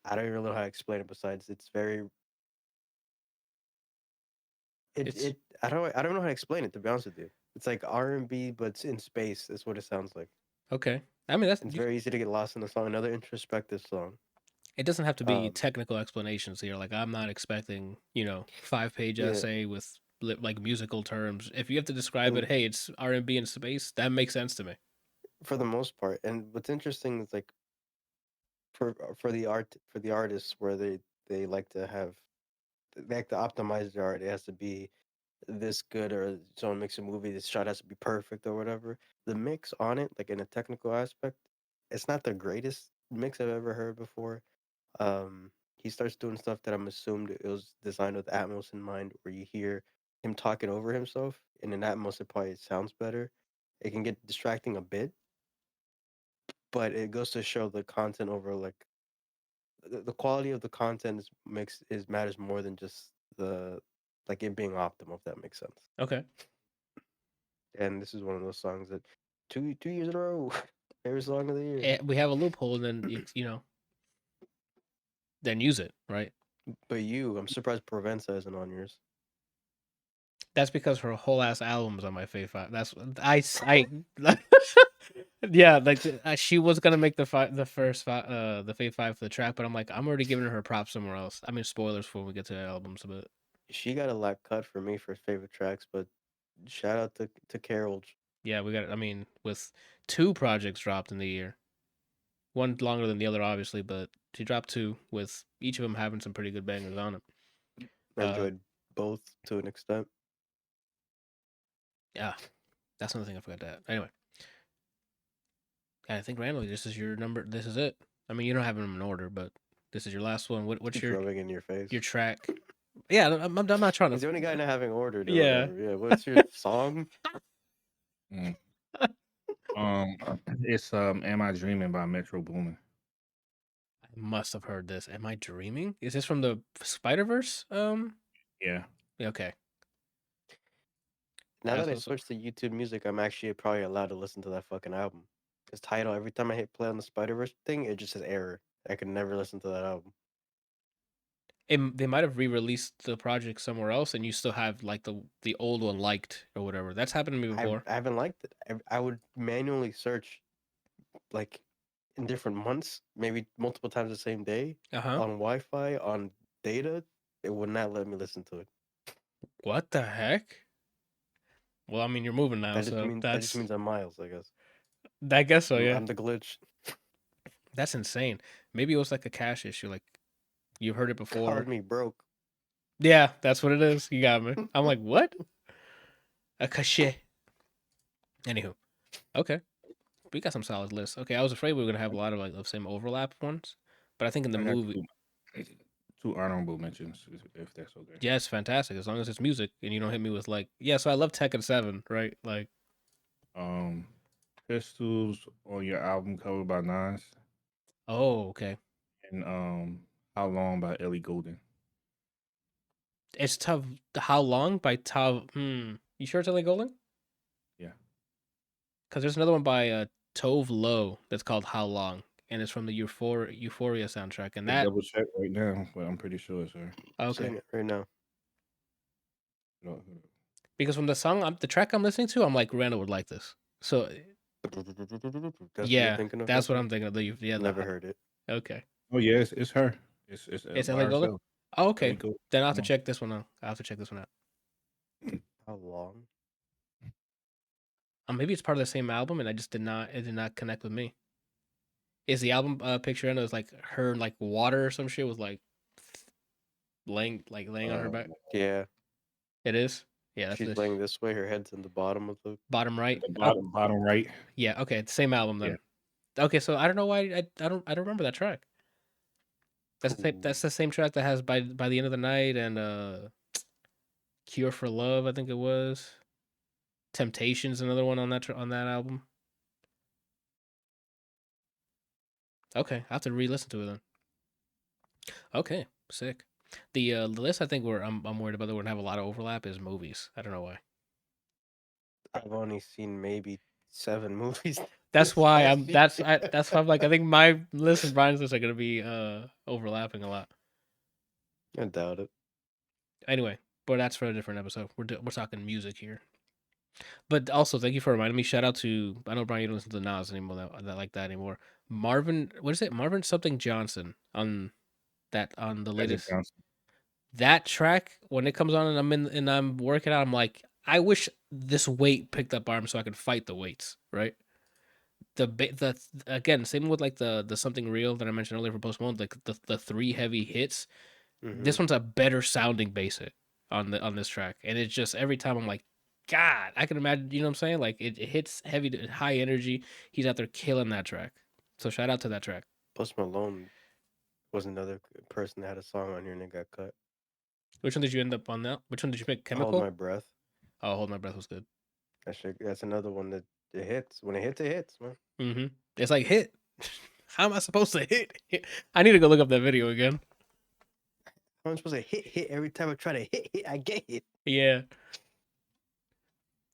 I don't even know how to explain it. Besides, it's very It's I don't know how to explain it, to be honest with you. It's like R&B, but it's in space. That's what it sounds like. okay. I mean, It's very easy to get lost in the song. Another introspective song. it doesn't have to be Um, technical explanations here. Like I'm not expecting 5-page yeah, essay with like musical terms. If you have to describe it, and hey, it's R&B in space. That makes sense to me. for the most part. And what's interesting is like for the artists where they like to have they like to optimize their art. It has to be this good, or someone makes a movie, this shot has to be perfect or whatever. The mix on it, like in a technical aspect, it's not the greatest mix I've ever heard before. He starts doing stuff that I'm assumed it was designed with Atmos in mind, where you hear him talking over himself, and in Atmos it probably sounds better. It can get distracting a bit, but it goes to show the content over like the quality of the content is matters more than just the like it being optimal, if that makes sense. Okay. And this is one of those songs that 2 years in a row, favorite song of the year. We have a loophole, and then then use it, right? But I'm surprised Provenza isn't on yours. That's because her whole ass album is on my Fave 5. That's yeah, like she was gonna make the Fave 5 for the track, but I'm like, I'm already giving her props somewhere else. I mean, spoilers before we get to the albums, but She got a lot cut for me for favorite tracks, but shout out to Carol. yeah, we got. I mean, with 2 projects dropped in the year, one longer than the other, obviously, but she dropped 2 with each of them having some pretty good bangers on it. I enjoyed both to an extent. Yeah, that's another thing I forgot to add. Anyway, I think randomly, this is your number. This is it. I mean, you don't have them in order, but this is your last one. What's Keeps your rubbing in your face. track? Yeah, I'm not trying to. He's the only guy not having ordered or Yeah. whatever. Yeah, what's your song? Mm. It's "Am I Dreaming" by Metro Boomin. I must have heard this. Am I dreaming? Is this from the Spider-Verse? Yeah. Yeah, okay. Now That's that I what's up. switched to YouTube Music, I'm actually probably allowed to listen to that fucking album. Because Tidal, every time I hit play on the Spider-Verse thing, it just says error. I could never listen to that album. They might have re-released the project somewhere else, and you still have like the old one liked or whatever. That's happened to me before. I haven't liked it. I would manually search like in different months, maybe multiple times the same day Uh-huh. on Wi-Fi, on data. It would not let me listen to it. What the heck? Well, I mean, you're moving now, so That just means I'm Miles, I guess. I guess so. Yeah, I'm the glitch. that's insane. Maybe it was like a cache issue. Like you've heard it before. Called me broke. Yeah, that's what it is. You got me. I'm like, what? A cache. Anywho, okay, we got some solid lists. Okay, I was afraid we were gonna have a lot of like the same overlap ones, but I think in the I got movie, two honorable mentions, if that's okay. yeah, it's fantastic as long as it's music and you don't hit me with like, yeah. So I love Tekken 7, right? Like, Pistols on your album cover by Nas, oh, okay. and How Long by Ellie Goulding. It's tough. How long by Tav? You sure it's Ellie Goulding? Yeah. Because there's another one by Tove Lo that's called How Long, and it's from the Euphoria soundtrack. And I that double check right now, but I'm pretty sure it's her. okay, Saying it right now. No, because from the song, the track I'm listening to, I'm like Randall would like this. So That's what you're yeah, thinking of? that's Right what there? I'm thinking of. Never heard it. Okay, oh yeah, it's her. It's it's by Ellie Goulding. herself. Oh, Ellie okay, Goulding. then I'll have to Come on. check this one out. I'll have to check this one out. How long? Maybe it's part of the same album, and it did not connect with me. Is the album picture? I know it's like her in like water or some shit with like laying on her back. Yeah. It is. Yeah, that's She's this laying this way. Her head's in the bottom of the. bottom right. The Oh, bottom right. yeah. Okay, it's the same album Yeah. then. Okay, so I don't know why I don't remember that track. That's the same track that has by the end of the night and Cure for Love. I think it was. Temptations, another one on on that album. Okay, I have to re-listen to it then. Okay, sick. The list I think I'm worried about that we're gonna have a lot of overlap is movies. I don't know why. I've only seen maybe 7 movies. That's this why past year. that's why I'm like I think my list and Brian's list are gonna be overlapping a lot. I doubt it. Anyway, but that's for a different episode. We're talking music here. But also, thank you for reminding me. Shout out to I know Brian you don't listen to Nas anymore that like that anymore. Marvin, what is it? Marvin something Johnson on the Magic latest Johnson. that track when it comes on and I'm working out. I'm like, I wish this weight picked up arms so I could fight the weights. Right. The again same with like the something real that I mentioned earlier for Post Malone. Like the 3 heavy hits. This one's a better sounding bass hit on this track, and it's just every time I'm like, God, I can imagine. You know what I'm saying? Like it hits heavy, high energy. He's out there killing that track. So shout out to that track. Post Malone was another person that had a song on here and it got cut. Which one did you end up on that? Which one did you pick? Hold Chemical? My Breath. Oh, Hold My Breath was good. That's another one that it hits. When it hits, man. Mm-hmm. It's like hit. How am I supposed to hit? I need to go look up that video again. I'm supposed to hit every time I try to hit, I get hit. Yeah.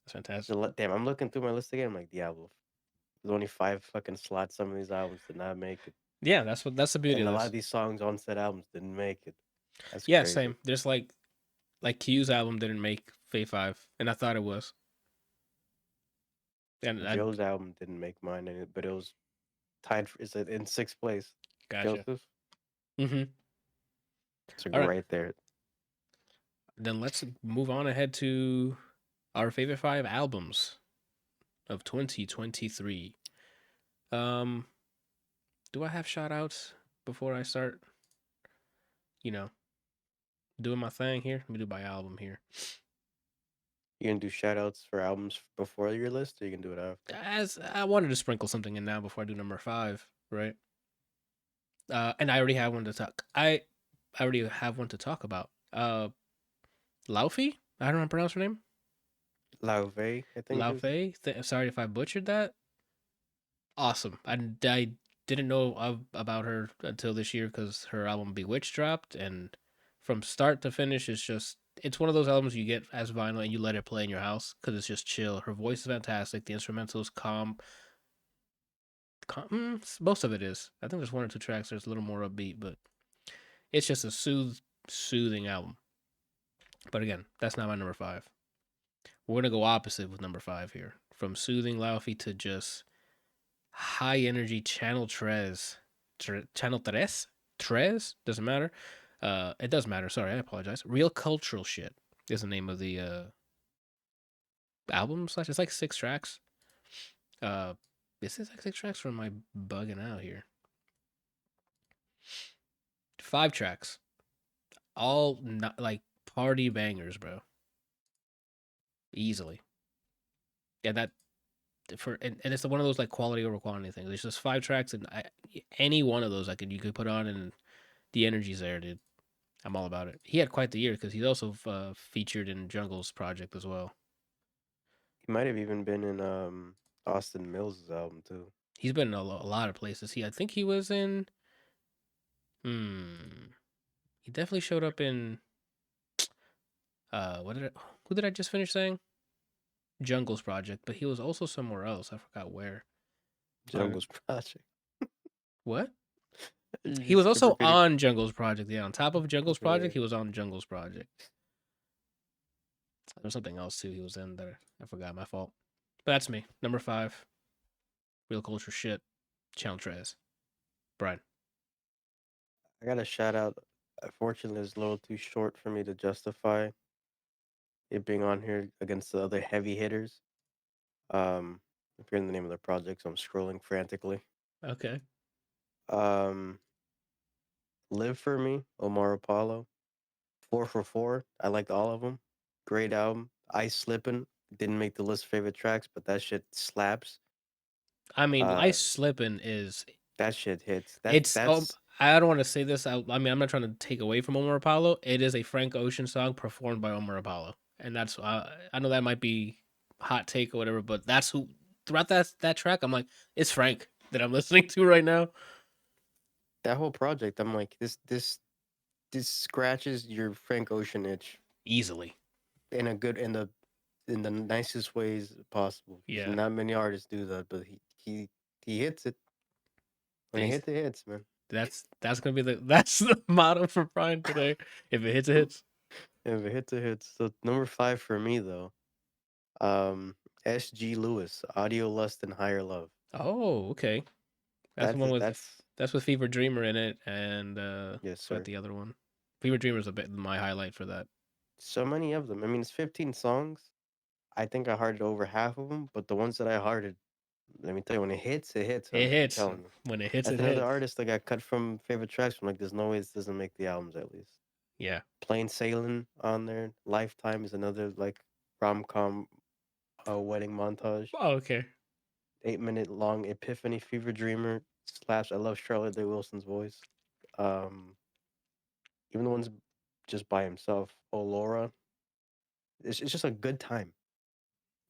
That's fantastic. Damn, I'm looking through my list again. I'm like, Diablo. There's only 5 fucking slots. Some of these albums did not make it. Yeah, that's the beauty And a of lot this. of these songs on said albums didn't make it. That's Yeah, crazy. same. There's like Q's album didn't make Fave 5, and I thought it was. And Joe's album didn't make mine, but it was tied. It's in 6th place. Gotcha. Joseph. Mm-hmm. So All right. right there. Then let's move on ahead to our favorite 5 albums of 2023. Do I have shout outs before I start, doing my thing here? Let me do my album here. You gonna do shout outs for albums before your list, or you can do it after? As I wanted to sprinkle something in now before I do number 5, right? And I already have one to talk. I already have one to talk about. Laufey? I don't know how to pronounce her name. Lauve, I think. Laufey? Sorry if I butchered that. awesome. I didn't know about her until this year because her album Bewitched dropped, and from start to finish, it's one of those albums you get as vinyl and you let it play in your house because it's just chill. Her voice is fantastic. The instrumentals most of it is. I think there's one or two tracks that's a little more upbeat, but it's just a soothing album. But again, that's not my number five. We're gonna go opposite with number five here. From soothing Laufey to just high energy channel channel tres doesn't matter. It does matter. Sorry, I apologize. Real cultural shit is the name of the album slash. It's like 6 tracks. Uh, this is like 6 tracks, or am I bugging out here? 5 tracks, all not like party bangers, bro. Easily. Yeah, that and it's one of those like quality over quantity things. There's just 5 tracks, and any one of those you could put on, and the energy's there, dude. I'm all about it. He had quite the year because he's also featured in Jungle's project as well. He might have even been in Austin Mills' album too. He's been in a lot of places. I think he was in. He definitely showed up in. Who did I just finish saying? Jungle's project, but he was also somewhere else. I forgot where. Jungle's project. What? You He was just kept also repeating. on Jungle's project. Yeah, on top of Jungle's Yeah. project, he was on Jungle's project. There was something else too. He was in there. I forgot. My fault. But that's me. Number 5. Real culture shit. Channel Trez. Brian. I got a shout out. Unfortunately, it's a little too short for me to justify it being on here against the other heavy hitters. I'm forgetting the name of the project, so I'm scrolling frantically. Okay. Live for Me, Omar Apollo. 4 for 4. I liked all of them. Great album. Ice Slippin' didn't make the list of favorite tracks, but that shit slaps. I mean, Uh, Ice Slippin' is that shit hits. it's That's I don't want to say this. I mean, I'm not trying to take away from Omar Apollo. It is a Frank Ocean song performed by Omar Apollo, and that's I know that might be hot take or whatever, but that's who throughout that track. I'm like, it's Frank that I'm listening to right now. that whole project. I'm like, this scratches your Frank Ocean itch Easily. in a good in the nicest ways possible. Yeah. Not many artists do that, but he hits it. When he He's, hits, it hits, man. that's gonna be that's the motto for Brian today. If it hits, it hits. If it hits, it hits. So number 5 for me though, um, S.G. Lewis, Audio Lust and Higher Love. Oh, okay. That's the one That's that's with Fever Dreamer in it, and yes, what sir. the other one? Fever Dreamer is a bit my highlight for that. So many of them. I mean, it's 15 songs. I think I hearted over half of them, but the ones that I hearted, let me tell you, when it hits, It I'm hits telling you. when it hits. That's It another hits. artist that got cut from favorite tracks. I'm like, there's no way this doesn't make the albums at least. Yeah. Plain Sailing on there. Lifetime is another like rom-com wedding montage. Oh, okay. 8-minute long Epiphany Fever Dreamer slaps. I love Charlotte Day Wilson's voice. Um, even the ones just by himself. Oh, Laura. It's just a good time.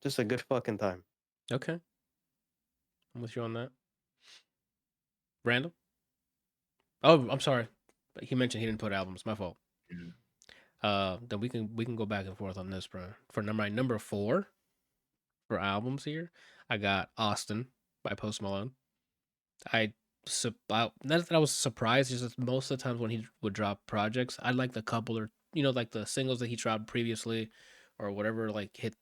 Just a good fucking time. Okay. I'm with you on that. Randall. Oh, I'm sorry. He mentioned he didn't put albums. My fault. Then we can go back and forth on this, bro. For number 4 for albums here, I got Austin by Post Malone. Not that I was surprised. Just that most of the times when he would drop projects, I like the couple or like the singles that he dropped previously, or whatever, like hit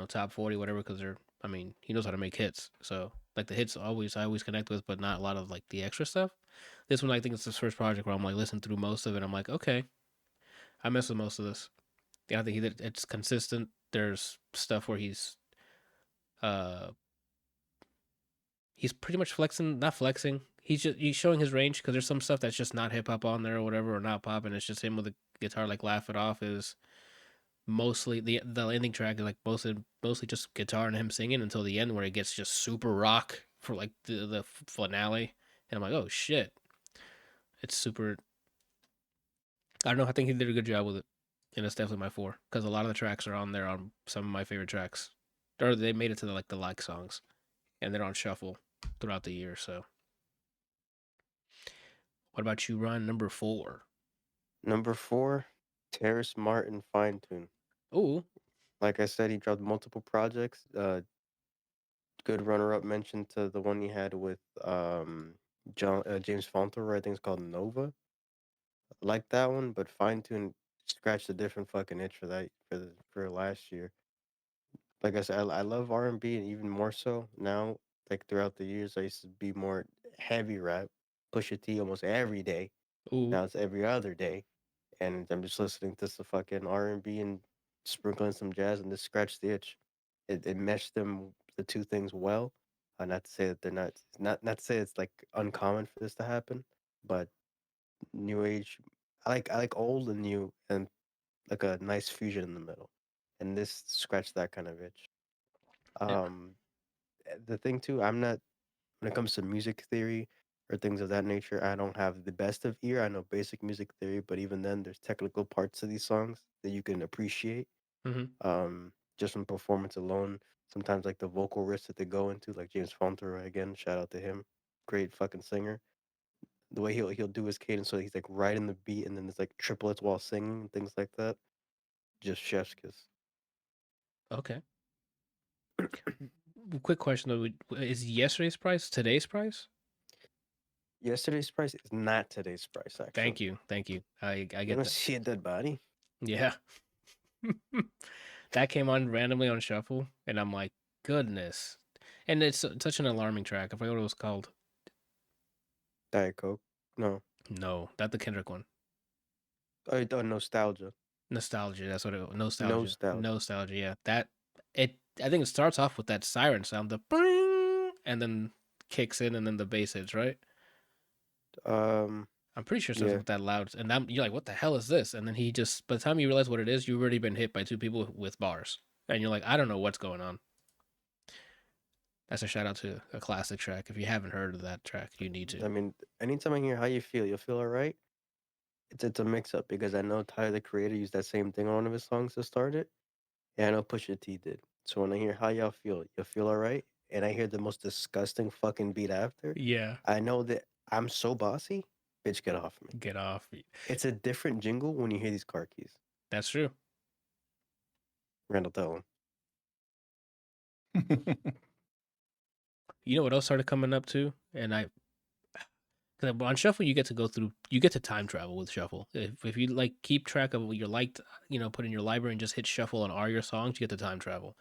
top 40 whatever, because they're I mean he knows how to make hits. So like the hits I always connect with, but not a lot of like the extra stuff. This one I think it's his first project where I'm like listening through most of it. I'm like, okay, I mess with most of this. Yeah, I think it's consistent. There's stuff where uh he's pretty much not flexing. He's showing his range because there's some stuff that's just not hip hop on there or whatever, or not pop, and it's just him with a guitar. Like Laugh It Off is mostly the ending track is like mostly just guitar and him singing until the end where it gets just super rock for like the finale, and I'm like, oh shit, it's super. I don't know. I think he did a good job with it, and it's definitely my 4 because a lot of the tracks are on there on some of my favorite tracks, or they made it to the like songs, and they're on shuffle. throughout the year. So, what about you, Ron? Number 4. Number 4, Terrace Martin Fine Tune. Ooh, Like I said, he dropped multiple projects. Good runner-up mention to the one he had with James Fauntleroy. I think it's called Nova. Like that one, but Fine Tune scratched a different fucking itch for that for last year. Like I said, I love R&B, and even more so now. Like throughout the years, I used to be more heavy rap, Pusha T almost every day. ooh, Now it's every other day, and I'm just listening to some fucking R&B and sprinkling some jazz, and this scratched the itch. It meshed the two things well. Not to say that they're not to say it's like uncommon for this to happen, but new age. I like old and new, and like a nice fusion in the middle, and this scratched that kind of itch. yeah, Um, the thing too, I'm not when it comes to music theory or things of that nature. I don't have the best of ear. I know basic music theory, but even then, there's technical parts of these songs that you can appreciate. mm-hmm. Just from performance alone. Sometimes like the vocal risks that they go into, like James Fauntleroy again, shout out to him, great fucking singer. The way he'll do his cadence, so he's like right in the beat, and then there's like triplets while singing and things like that. Just chef's kiss. Okay. Quick question though: is yesterday's price today's price? Yesterday's price is not today's price, actually. Thank you. I You get don't that. see a dead body. Yeah, that came on randomly on shuffle, and I'm like, goodness. And it's such an alarming track. I forgot what it was called. Diet Coke. No. No, not the Kendrick one. Oh, nostalgia. Nostalgia. That's what it. Nostalgia. Nostalgia. Nostalgia. Yeah, that it. I think it starts off with that siren sound, the bing, and then kicks in, and then the bass hits. Right. Um, I'm pretty sure it starts yeah. with that loud, and then you're like, "What the hell is this?" And then he just, by the time you realize what it is, you've already been hit by two people with bars, and you're like, "I don't know what's going on." That's a shout out to a classic track. If you haven't heard of that track, you need to. I mean, anytime I hear how you feel, you'll feel alright. It's a mix up because I know Tyler the Creator used that same thing on one of his songs to start it. And I know Pusha T did. So when I hear how y'all feel, you'll feel alright. And I hear the most disgusting fucking beat after. Yeah, I know that I'm so bossy. Bitch, get off me. get off. It's a different jingle when you hear these car keys. That's true. Randall, tell him. You know what else started coming up too? And cause on shuffle you get to go through, you get to time travel with shuffle. If you like keep track of what you liked, put in your library and just hit shuffle on all your songs, you get to time travel.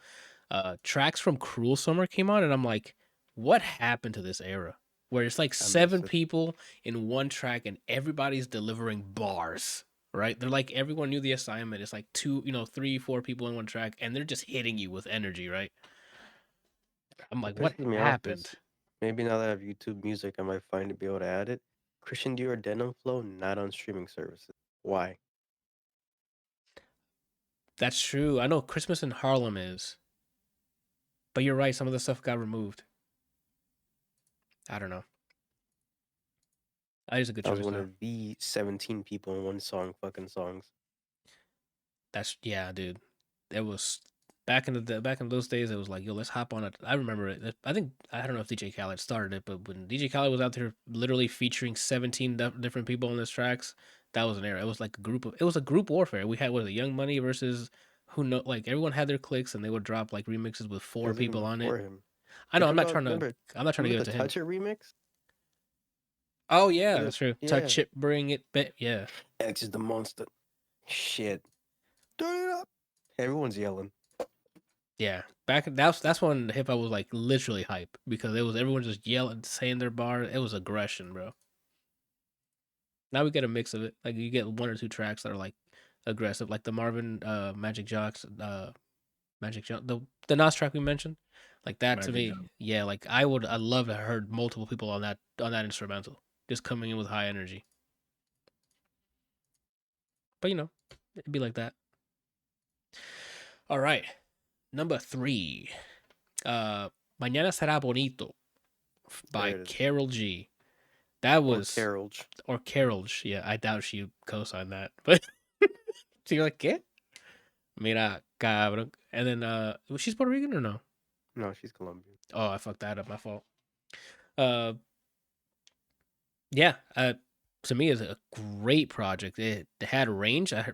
Tracks from Cruel Summer came on, and I'm like, what happened to this era? Where it's like I miss 7 it. people in one track and everybody's delivering bars, right? They're like everyone knew the assignment. It's like 2, 3, 4 people in one track, and they're just hitting you with energy, right? I'm What like, what pisses me off happened? is maybe now that I have YouTube Music, I might find to be able to add it. Christian Dior Denim Flow not on streaming services. Why? That's true. I know Christmas in Harlem is, but you're right. Some of the stuff got removed. I don't know. That is a good I was choice one though. of the 17 people in one song fucking songs. That's yeah, dude. It was back in those days. It was like, yo, let's hop on it. I remember it. I think I don't know if DJ Khaled started it, but when DJ Khaled was out there literally featuring 17 different people on his tracks, that was an era. It was like it was a group warfare. We had the Young Money versus who know, like everyone had their cliques and they would drop like remixes with It 4 was even people on it. before him. I know. Think about remember I'm not trying to remember give it the to him. Touch It remix? Oh yeah, Like that's true. yeah. Touch it, bring it back. Yeah, X is the monster. Shit. Turn it up. Everyone's yelling. yeah. That's when hip hop was like literally hype because it was everyone just yelling, saying their bar. It was aggression, bro. Now we get a mix of it. Like you get 1 or 2 tracks that are like aggressive, like the Marvin Magic Jocks Magic Jock the Nas track we mentioned. Like that to Magic me, Johnson. yeah. Like I love to have heard multiple people on that instrumental, just coming in with high energy. But it'd be like that. All right, number 3. Mañana será bonito There by it is. Carol G. That Or was Carol G. or Carol G. Yeah, I doubt she co-signed that, but so you're like, ¿qué? Mira, cabrón. And then, was she's Puerto Rican or no? No, she's Colombian. Oh, I fucked that up. My fault. Uh, yeah. To me, it's a great project. It had range. I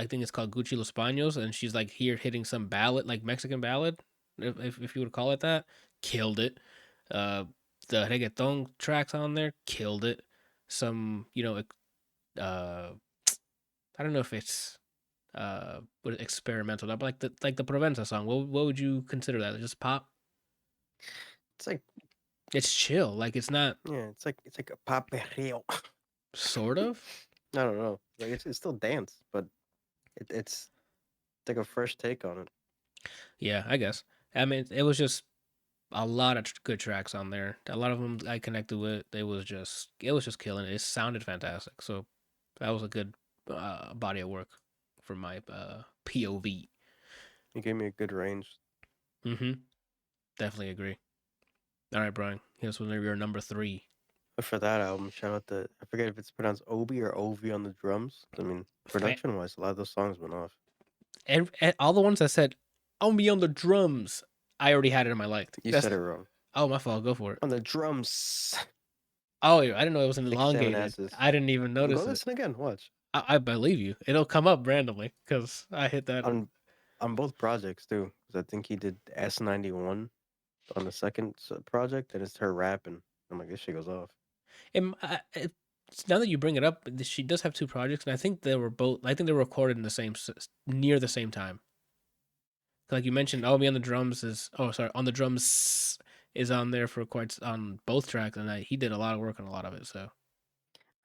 think it's called Gucci Los Baños, and she's like here hitting some ballad, like Mexican ballad, if you would call it that. Killed it. Uh, the reggaeton tracks on there killed it. Some, uh, I don't know if it's experimental, but like the Provenza song. What would you consider that? Just pop? It's like It's chill. Like it's not it's like a pop perreo. sort of. I don't know. Like it's still dance, but it's like a fresh take on it. Yeah, I guess. I mean, it was just a lot of good tracks on there. A lot of them I connected with. It was just killing it. It sounded fantastic. So that was a good body of work from my POV. You gave me a good range. Mm-hmm. Definitely agree. All right, Brian. Here's one of your number 3. But for that album, shout out to I forget if it's pronounced Obi or Ovi on the drums. I mean, Fa- production wise, a lot of those songs went off. and all the ones that said, "I'll be on the drums," I already had it in my liked. You That's said it wrong. oh my fault. Go for it. On the drums. Oh, I didn't know it was an 67 elongated. asses. I didn't even Go notice it. listen again. Watch. I believe you. It'll come up randomly because I hit that. On both projects too, because I think he did S91 on the second project, and it's her rapping. I'm like, this shit goes off. Now that you bring it up, she does have 2 projects, and I think they were both. I think they were recorded in near the same time. Like you mentioned, "Oh, me on the drums" is. Oh, sorry, on the drums is on there for quite on both tracks, and he did a lot of work on a lot of it. So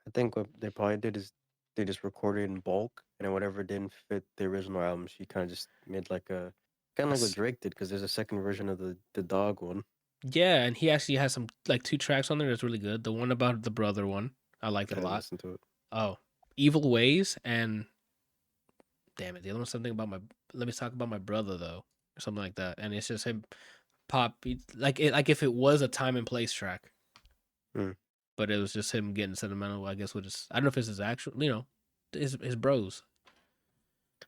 I think what they probably did is they just recorded in bulk, and then whatever didn't fit the original album, she kind of just made like a kind of like what Drake did, because there's a second version of the dog one. yeah, and he actually has some like 2 tracks on there that's really good. The one about the brother one, I liked I it a didn't lot. listen to it. Oh, Evil Ways and damn it, the other one's something about my. Let me talk about my brother though, or something like that. And it's just him like if it was a time and place track, Hmm. but it was just him getting sentimental. I guess I don't know if it's his actual, his bros.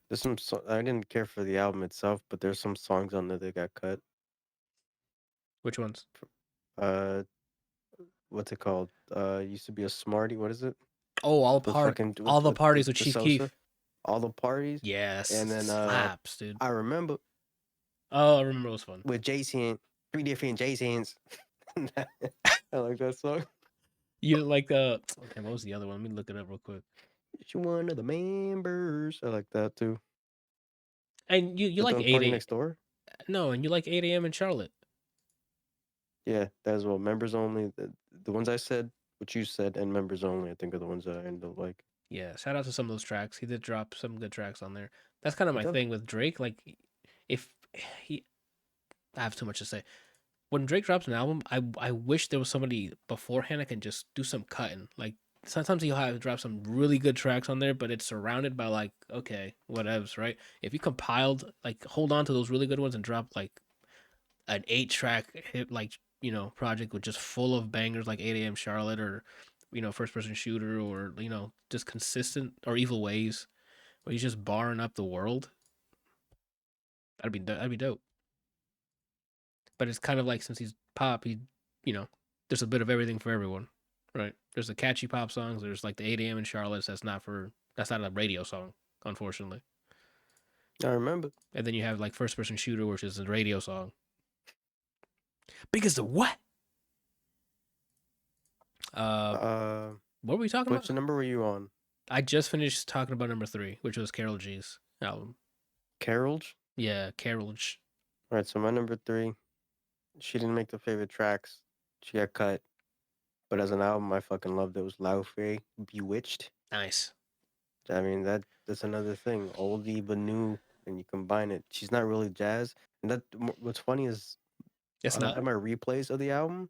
There's some I didn't care for the album itself, but there's some songs on there that got cut. Which ones? Uh, what's it called? Used to be a Smarty. What is it? Oh, With fucking all the parties with the Chief Sosa. Keef. All the parties. Yes, And then slaps, dude. I remember Oh, I remember it was fun. with Jason, 3 different Jasons. I like that song. You like okay? What was the other one? Let me look it up real quick. You're one of the members. I like that too. And you like the 8 party a.m. next door? No, and you like 8 a.m. in Charlotte. Yeah, that as well. Members only. The ones I said, what you said, and members only, I think are the ones that I end up like. Yeah, shout out to some of those tracks. He did drop some good tracks on there. That's kind of my thing with Drake. Like, if he, I have too much to say. When Drake drops an album, I wish there was somebody beforehand that can just do some cutting. Like sometimes he'll have drop some really good tracks on there, but it's surrounded by like okay, whatevs, right? If you compiled like hold on to those really good ones and drop like an 8-track hit like project with just full of bangers like 8 a.m. Charlotte or first person shooter or just consistent or Evil Ways where he's just barring up the world. That'd be dope. But it's kind of like since he's pop, you know, there's a bit of everything for everyone, right? There's the catchy pop songs. There's like the 8 a.m. in Charlotte. That's not a radio song, unfortunately. I remember. And then you have like first person shooter, which is a radio song. Because of what? What were we talking about? Which number were you on? I just finished talking about number 3, which was Carol G's album. Carol's? Yeah, Carol G. All right, so my number 3, she didn't make the favorite tracks. She got cut. But as an album, I fucking loved it. It was Laufey, Bewitched. Nice. I mean, that's another thing. Oldie but new, and you combine it. She's not really jazz. And what's funny is It's not. my replays of the album,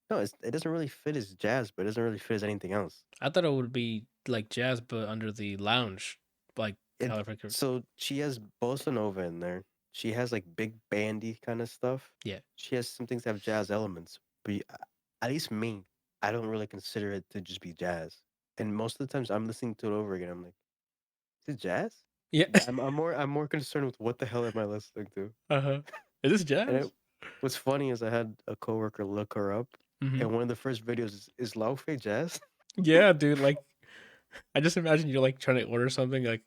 no, it doesn't really fit as jazz, but it doesn't really fit as anything else. I thought it would be like jazz, but under the lounge, like So she has bossa nova in there. She has like big bandy kind of stuff. Yeah. She has some things that have jazz elements, but at least me, I don't really consider it to just be jazz. And most of the times I'm listening to it over again, I'm like, is it jazz? Yeah. I'm more concerned with what the hell am I listening to? Is this jazz? What's funny is I had a coworker look her up, Mhm. and one of the first videos is Laufe Jazz. Yeah, dude. Like, I just imagine you're like trying to order something, like,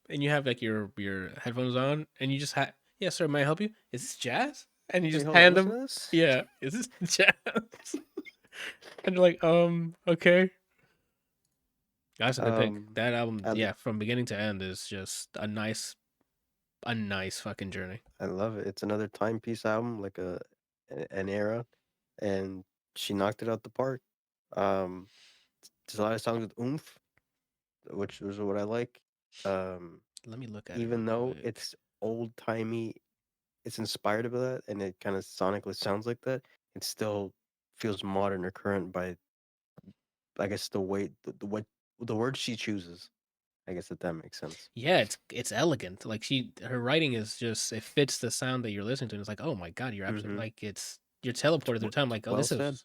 and you have like your headphones on, and you just yeah, sir, may I help you? Is this jazz? And you Wait, just hold on, hand listen them, to this. yeah, is this jazz? And you're like, okay. That's a good pick. That album, I, yeah, from beginning to end is just a nice fucking journey. I love it. It's another timepiece album, like an era, and she knocked it out the park. Um, there's a lot of songs with oomph, which is what I like. Um, Let me look at it real even though quick. it's old timey, it's inspired by that, and it kind of sonically sounds like that. It still feels modern or current by, I guess, the way the words she chooses. I guess if that makes sense. Yeah, it's elegant. Like her writing is just it fits the sound that you're listening to. And it's like, oh my god, you're absolutely Mm-hmm. like you're teleported through time. Like, oh, Well this said. is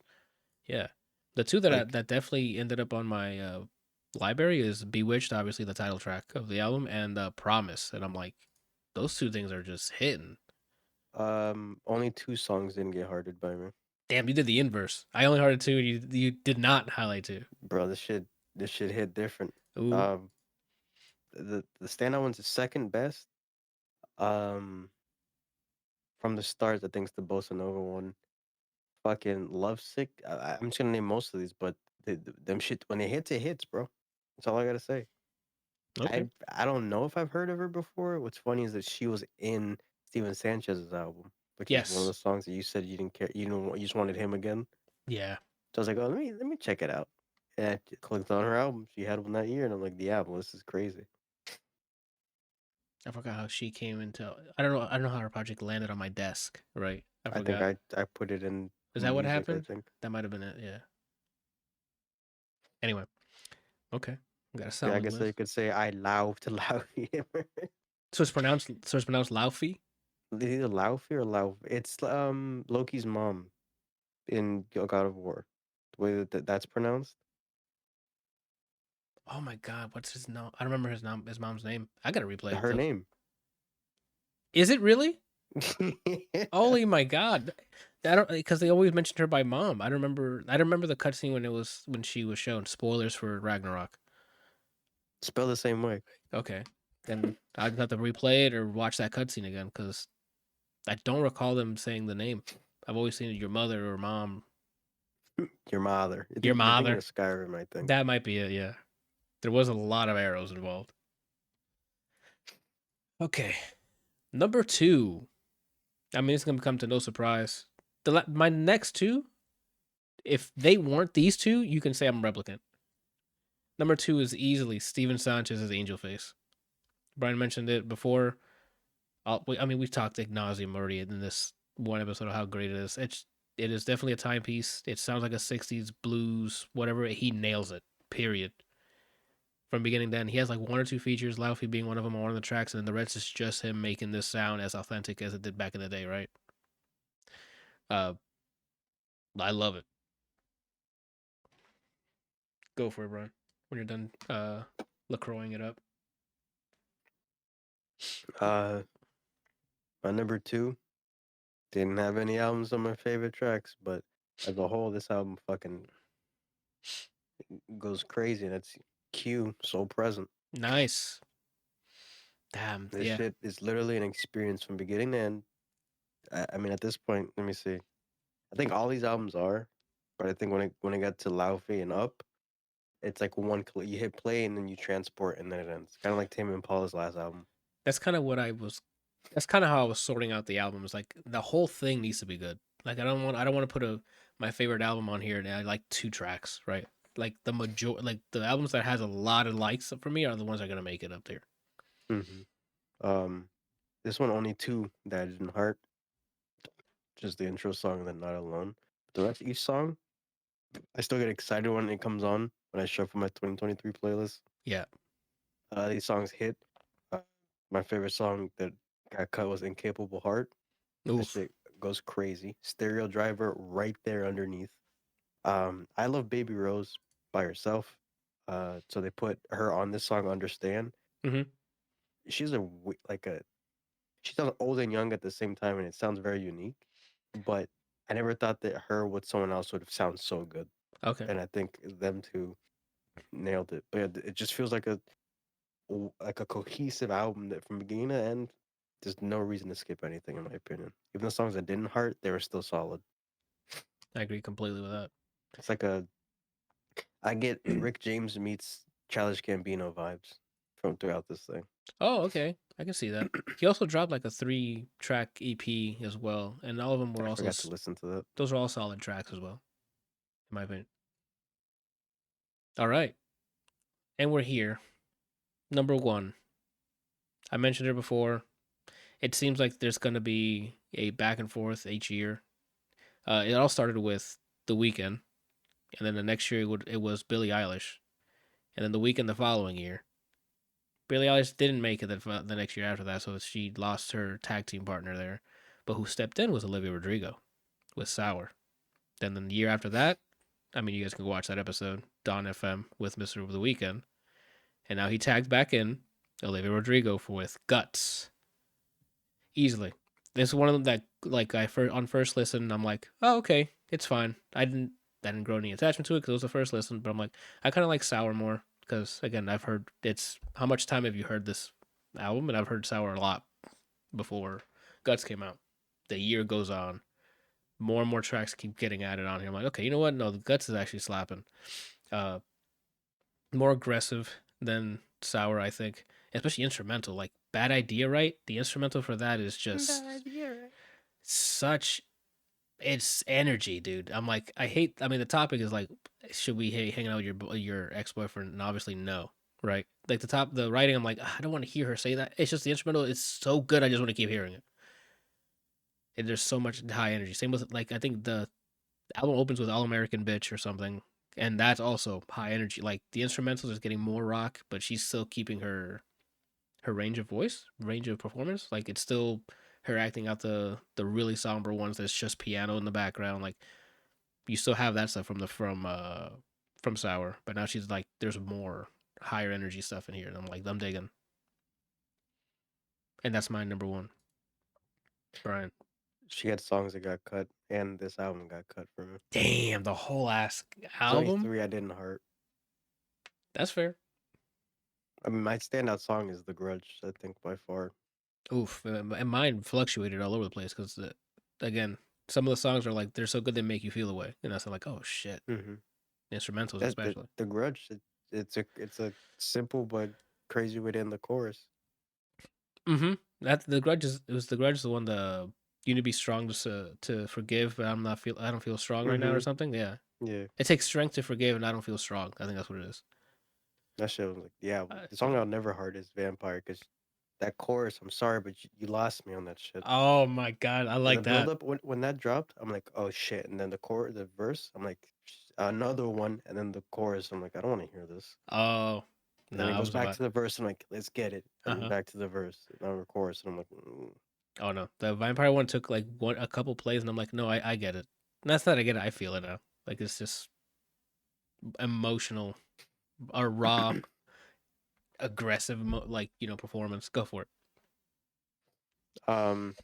yeah. The two that Like, that definitely ended up on my library is Bewitched, obviously the title track of the album, and Promise. And I'm like, those two things are just hitting. only 2 songs didn't get hearted by me. Damn, you did the inverse. I only heard two. You did not highlight two. Bro, this shit hit different. Ooh, Um, the standout one's the second best. Um, from the start, I think it's the Bossa Nova one. Fucking Lovesick. I'm just gonna name most of these, but them shit when it hits, bro. That's all I gotta say. okay. I don't know if I've heard of her before. What's funny is that she was in Steven Sanchez's album, which is one of Yes. the songs that you said you didn't care. You know, you just wanted him again. Yeah. So I was like, oh, let me check it out. And I clicked on her album. She had one that year, and I'm like, the album. This is crazy. I forgot how she came into. I don't know. I don't know how her project landed on my desk. Right. I I think forgot. I put it in Is that what music. I happened? think. That might have been it. Yeah. Anyway. Okay. We got a Yeah, I solid guess I list. could say I love to love him. So it's pronounced Laufey. Either Laufey or Lauf. It's Loki's mom in God of War. The way that's pronounced. Oh my god, what's his name? I don't remember his mom's name. I gotta replay it. Her name. Is it really? Yeah. Holy my god! I don't because they always mentioned her by mom. I don't remember. I don't remember the cutscene when she was shown. Spoilers for Ragnarok. Spell the same way. Okay, then I'd have to replay it or watch that cutscene again because I don't recall them saying the name. I've always seen your mother or mom. Your mother. Your You're thinking mother. of Skyrim, I think. That might be it. Yeah, there was a lot of arrows involved. Okay, number two. I mean, it's gonna come to no surprise. My next two, if they weren't these two, you can say I'm a replicant. Number two is easily Steven Sanchez's Angel Face. Brian mentioned it before. I mean, we've talked ad nauseum already in this one episode of how great it is. It is definitely a timepiece. It sounds like a '60s blues, whatever. He nails it. Period. From beginning to end, he has like one or two features, Laufey being one of them on one of the tracks, and then the rest is just him making this sound as authentic as it did back in the day, right? Uh, I love it. Go for it, Brian. When you're done, LaCroixing it up. Uh, my number 2 didn't have any albums on my favorite tracks, but as a whole, this album fucking goes crazy. And it's Q, So Present. Nice. Damn. This Yeah. shit is literally an experience from beginning to end. I mean, at this point, let me see. I think all these albums are, but I think when it got to Laufey and up, it's like you hit play and then you transport and then it ends. Kind of like Tame Impala's last album. That's kind of what I was. That's kind of how I was sorting out the albums. Like the whole thing needs to be good. Like I don't want. I don't want to put my favorite album on here and I like two tracks, right? Like like the albums that has a lot of likes for me are the ones that are gonna make it up there. Um, this one only 2 that I didn't heart. Just the intro song and then Not Alone. The rest each song, I still get excited when it comes on when I shuffle my 2023 playlist. Yeah. These songs hit. Uh, my favorite song that got cut was Incapable Heart. That Oof. shit goes crazy. Stereo Driver right there underneath. I Love Baby Rose by herself. So they put her on this song, Understand. Mm-hmm. She's she sounds old and young at the same time, and it sounds very unique. But I never thought that her with someone else would sound so good, Okay, and I think them two nailed it. But yeah, it just feels like a cohesive album that from beginning to end, there's no reason to skip anything in my opinion. Even the songs that didn't hurt, they were still solid. I agree completely with that. It's like I get Rick James meets Childish Gambino vibes from throughout this thing. Oh, okay, I can see that. He also dropped like a 3-track EP as well, and all of them were I also forgot to listen to that. those are all solid tracks as well, in my opinion. All right, and we're here. Number one, I mentioned it before. It seems like there's gonna be a back and forth each year. It all started with The Weeknd, and then the next year it was Billie Eilish, and then The Weeknd the following year. Billie Eilish didn't make it the next year after that, so she lost her tag team partner there. But who stepped in was Olivia Rodrigo with Sour. Then the year after that, I mean, you guys can go watch that episode, Dawn FM with Mr. The Weeknd. And now he tagged back in Olivia Rodrigo with Guts. Easily. This is one of them that, like, on first listen, I'm like, oh, okay, it's fine. I didn't grow any attachment to it because it was the first listen, but I'm like, I kind of like Sour more because, again, I've heard it's how much time have you heard this album? And I've heard Sour a lot before Guts came out. The year goes on, more and more tracks keep getting added on here. I'm like, okay, you know what? No, the Guts is actually slapping. Uh, more aggressive than Sour, I think, especially instrumental. Like Bad Idea, right? The instrumental for that is just such it's energy, dude. I'm like, I hate. I mean, the topic is like, should we hang out with your ex boyfriend? And obviously, no, right? Like the writing, I'm like, I don't want to hear her say that. It's just the instrumental. It's so good. I just want to keep hearing it. And there's so much high energy. Same with like, I think the album opens with All American Bitch or something, and that's also high energy. Like the instrumentals is getting more rock, but she's still keeping her range of voice, range of performance. Like it's still her acting out the really somber ones that's just piano in the background. Like you still have that stuff from Sour, but now she's like there's more higher energy stuff in here, and I'm like I'm digging, and that's my number one. Brian, She had songs that got cut, and this album got cut for me. damn the whole ass There's only album. 3 I didn't heart. That's fair. I mean, my standout song is "The Grudge." I think by far. Oof, and mine fluctuated all over the place because again, some of the songs are like they're so good they make you feel away, and that's like oh shit, Mm-hmm. instrumentals That the especially. the Grudge. It's a simple but crazy way to end the chorus. Mm-hmm. That the grudge is it was the grudge is the one you need to be strong to forgive, but I don't feel strong right now or Mm-hmm. something. Yeah, Yeah, it takes strength to forgive, and I don't feel strong. I think that's what it is. that shit was like, yeah. The Yeah. song I'll never heart is "Vampire" because that chorus. I'm sorry, but you lost me on that shit. Oh my god, I The like build that. up when that dropped, I'm like, oh shit, and then the verse, I'm like, another one, and then the chorus, I'm like, I don't want to hear this. Oh And no, then it I goes was back about. to the verse. I'm like, let's get it. Uh And huh. back to the verse. And then the chorus. And I'm like, Oh no, the vampire one took like a couple plays, and I'm like, no, I get it. And that's not I get it. I feel it now. Like it's just emotional, or raw, aggressive, like performance. Go for it. um,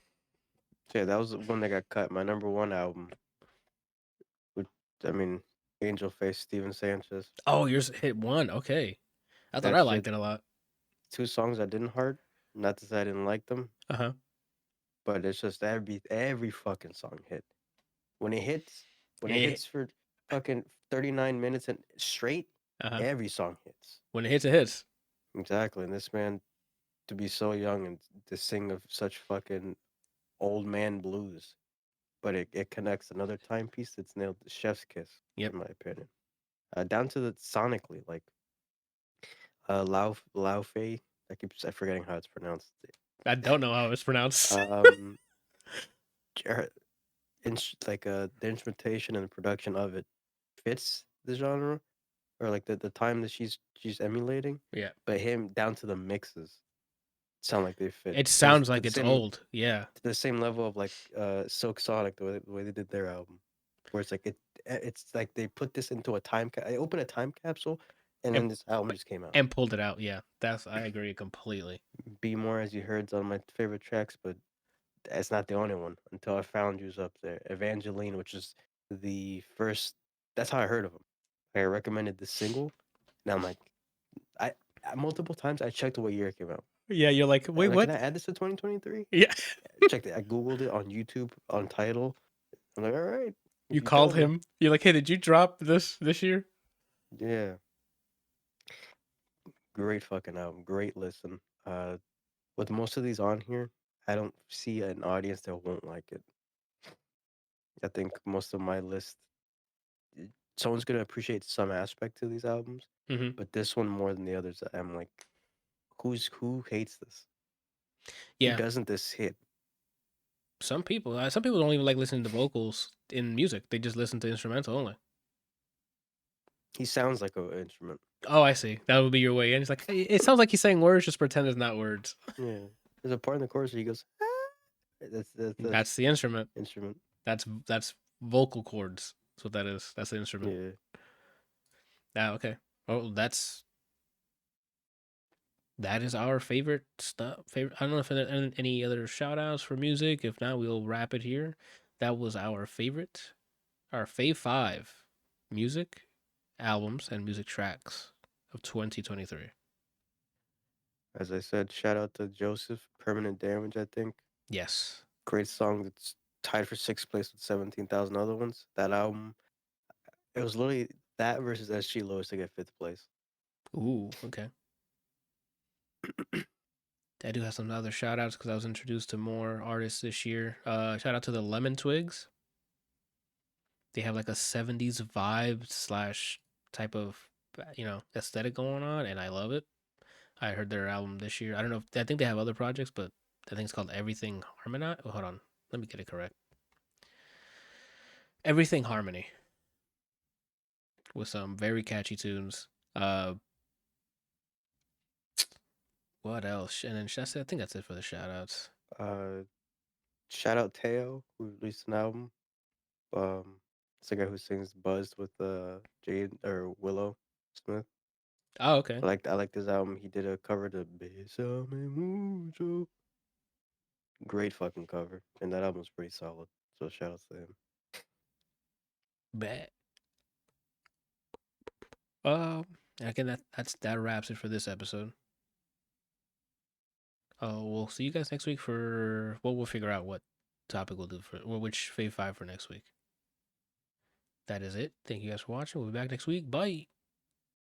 so yeah, that was the one that got cut. My number one album, which, I mean, Angel Face, Steven Sanchez. Oh, yours hit one. Okay, I thought That I shit. liked it a lot. 2 songs I didn't heart. Not to say I didn't like them, Uh huh. but it's just every fucking song hit. When it hits, when it Uh hits for fucking 39 minutes and straight, huh. every song hits. When it hits. Exactly. And this man to be so young and to sing of such fucking old man blues, but it connects another timepiece that's nailed the chef's kiss, Yep. in my opinion. Down to the sonically, like Lao Fei. I keep forgetting how it's pronounced. I don't know how it's pronounced. Um, ger- the instrumentation and the production of it fits the genre or like the time that she's emulating, Yeah. but him down to the mixes sound like they fit It sounds to like the it's same old. Yeah. to the same level of like Silk Sonic the way they did their album, where it's like it's like they put this into a I open a time capsule, and And then this album just came out. and pulled it out. Yeah. I agree completely. Be More, as you heard, is one of my favorite tracks, but it's not the only one. Until I Found You's up there. Evangeline, which is the first. That's how I heard of him. I recommended the single, and I'm like, I multiple times I checked what year it came out. Yeah, you're like, wait, Like, can what? I add this to 2023? Yeah. Checked it. I googled it on YouTube on title. I'm like, all right. You If you tell called me. him. You're like, hey, did you drop this year? Yeah. Great fucking album. Great listen. With most of these on here, I don't see an audience that won't like it. I think most of my list, someone's gonna appreciate some aspect to these albums, Mm-hmm. but this one more than the others, I'm like, who hates this? Who Yeah. doesn't this hit? Some people don't even like listening to vocals in music. They just listen to instrumental only. He sounds like an instrument. Oh, I see. That would be your way in. It's like, hey, it sounds like he's saying words, just pretend it's not words. Yeah. There's a part in the chorus where he goes, ah! That's That's the instrument. instrument. That's vocal cords. That's what that is. That's the instrument. Yeah. Ah, okay. Oh, that is our favorite stuff. Favorite. I don't know if there are any other shout outs for music. If not, we'll wrap it here. That was our Fave 5 music albums and music tracks of 2023. As I said, shout out to Joseph, Permanent Damage, I think. Yes. Great song that's tied for sixth place with 17,000 other ones. That album, it was literally that versus SG Lewis to get fifth place. Ooh, okay. I do have some other shout outs because I was introduced to more artists this year. Shout out to the Lemon Twigs. They have like a 70s vibe slash type of, aesthetic going on, and I love it. I heard their album this year. I don't know I think they have other projects, but I think it's called Everything Harmony. Oh, hold on. Let me get it correct. Everything Harmony. With some very catchy tunes. What else? And then I think that's it for the shout outs. Shout out Teo, who released an album. It's the guy who sings "Buzzed" with Jade or Willow Smith. Oh, okay. I like this album. He did a cover to Bésame Mucho. Great fucking cover, and that album's pretty solid. So shout out to him. Bet. Again, that wraps it for this episode. We'll see you guys next week for we'll figure out what topic we'll do which Fave 5 for next week. That is it. Thank you guys for watching. We'll be back next week. Bye.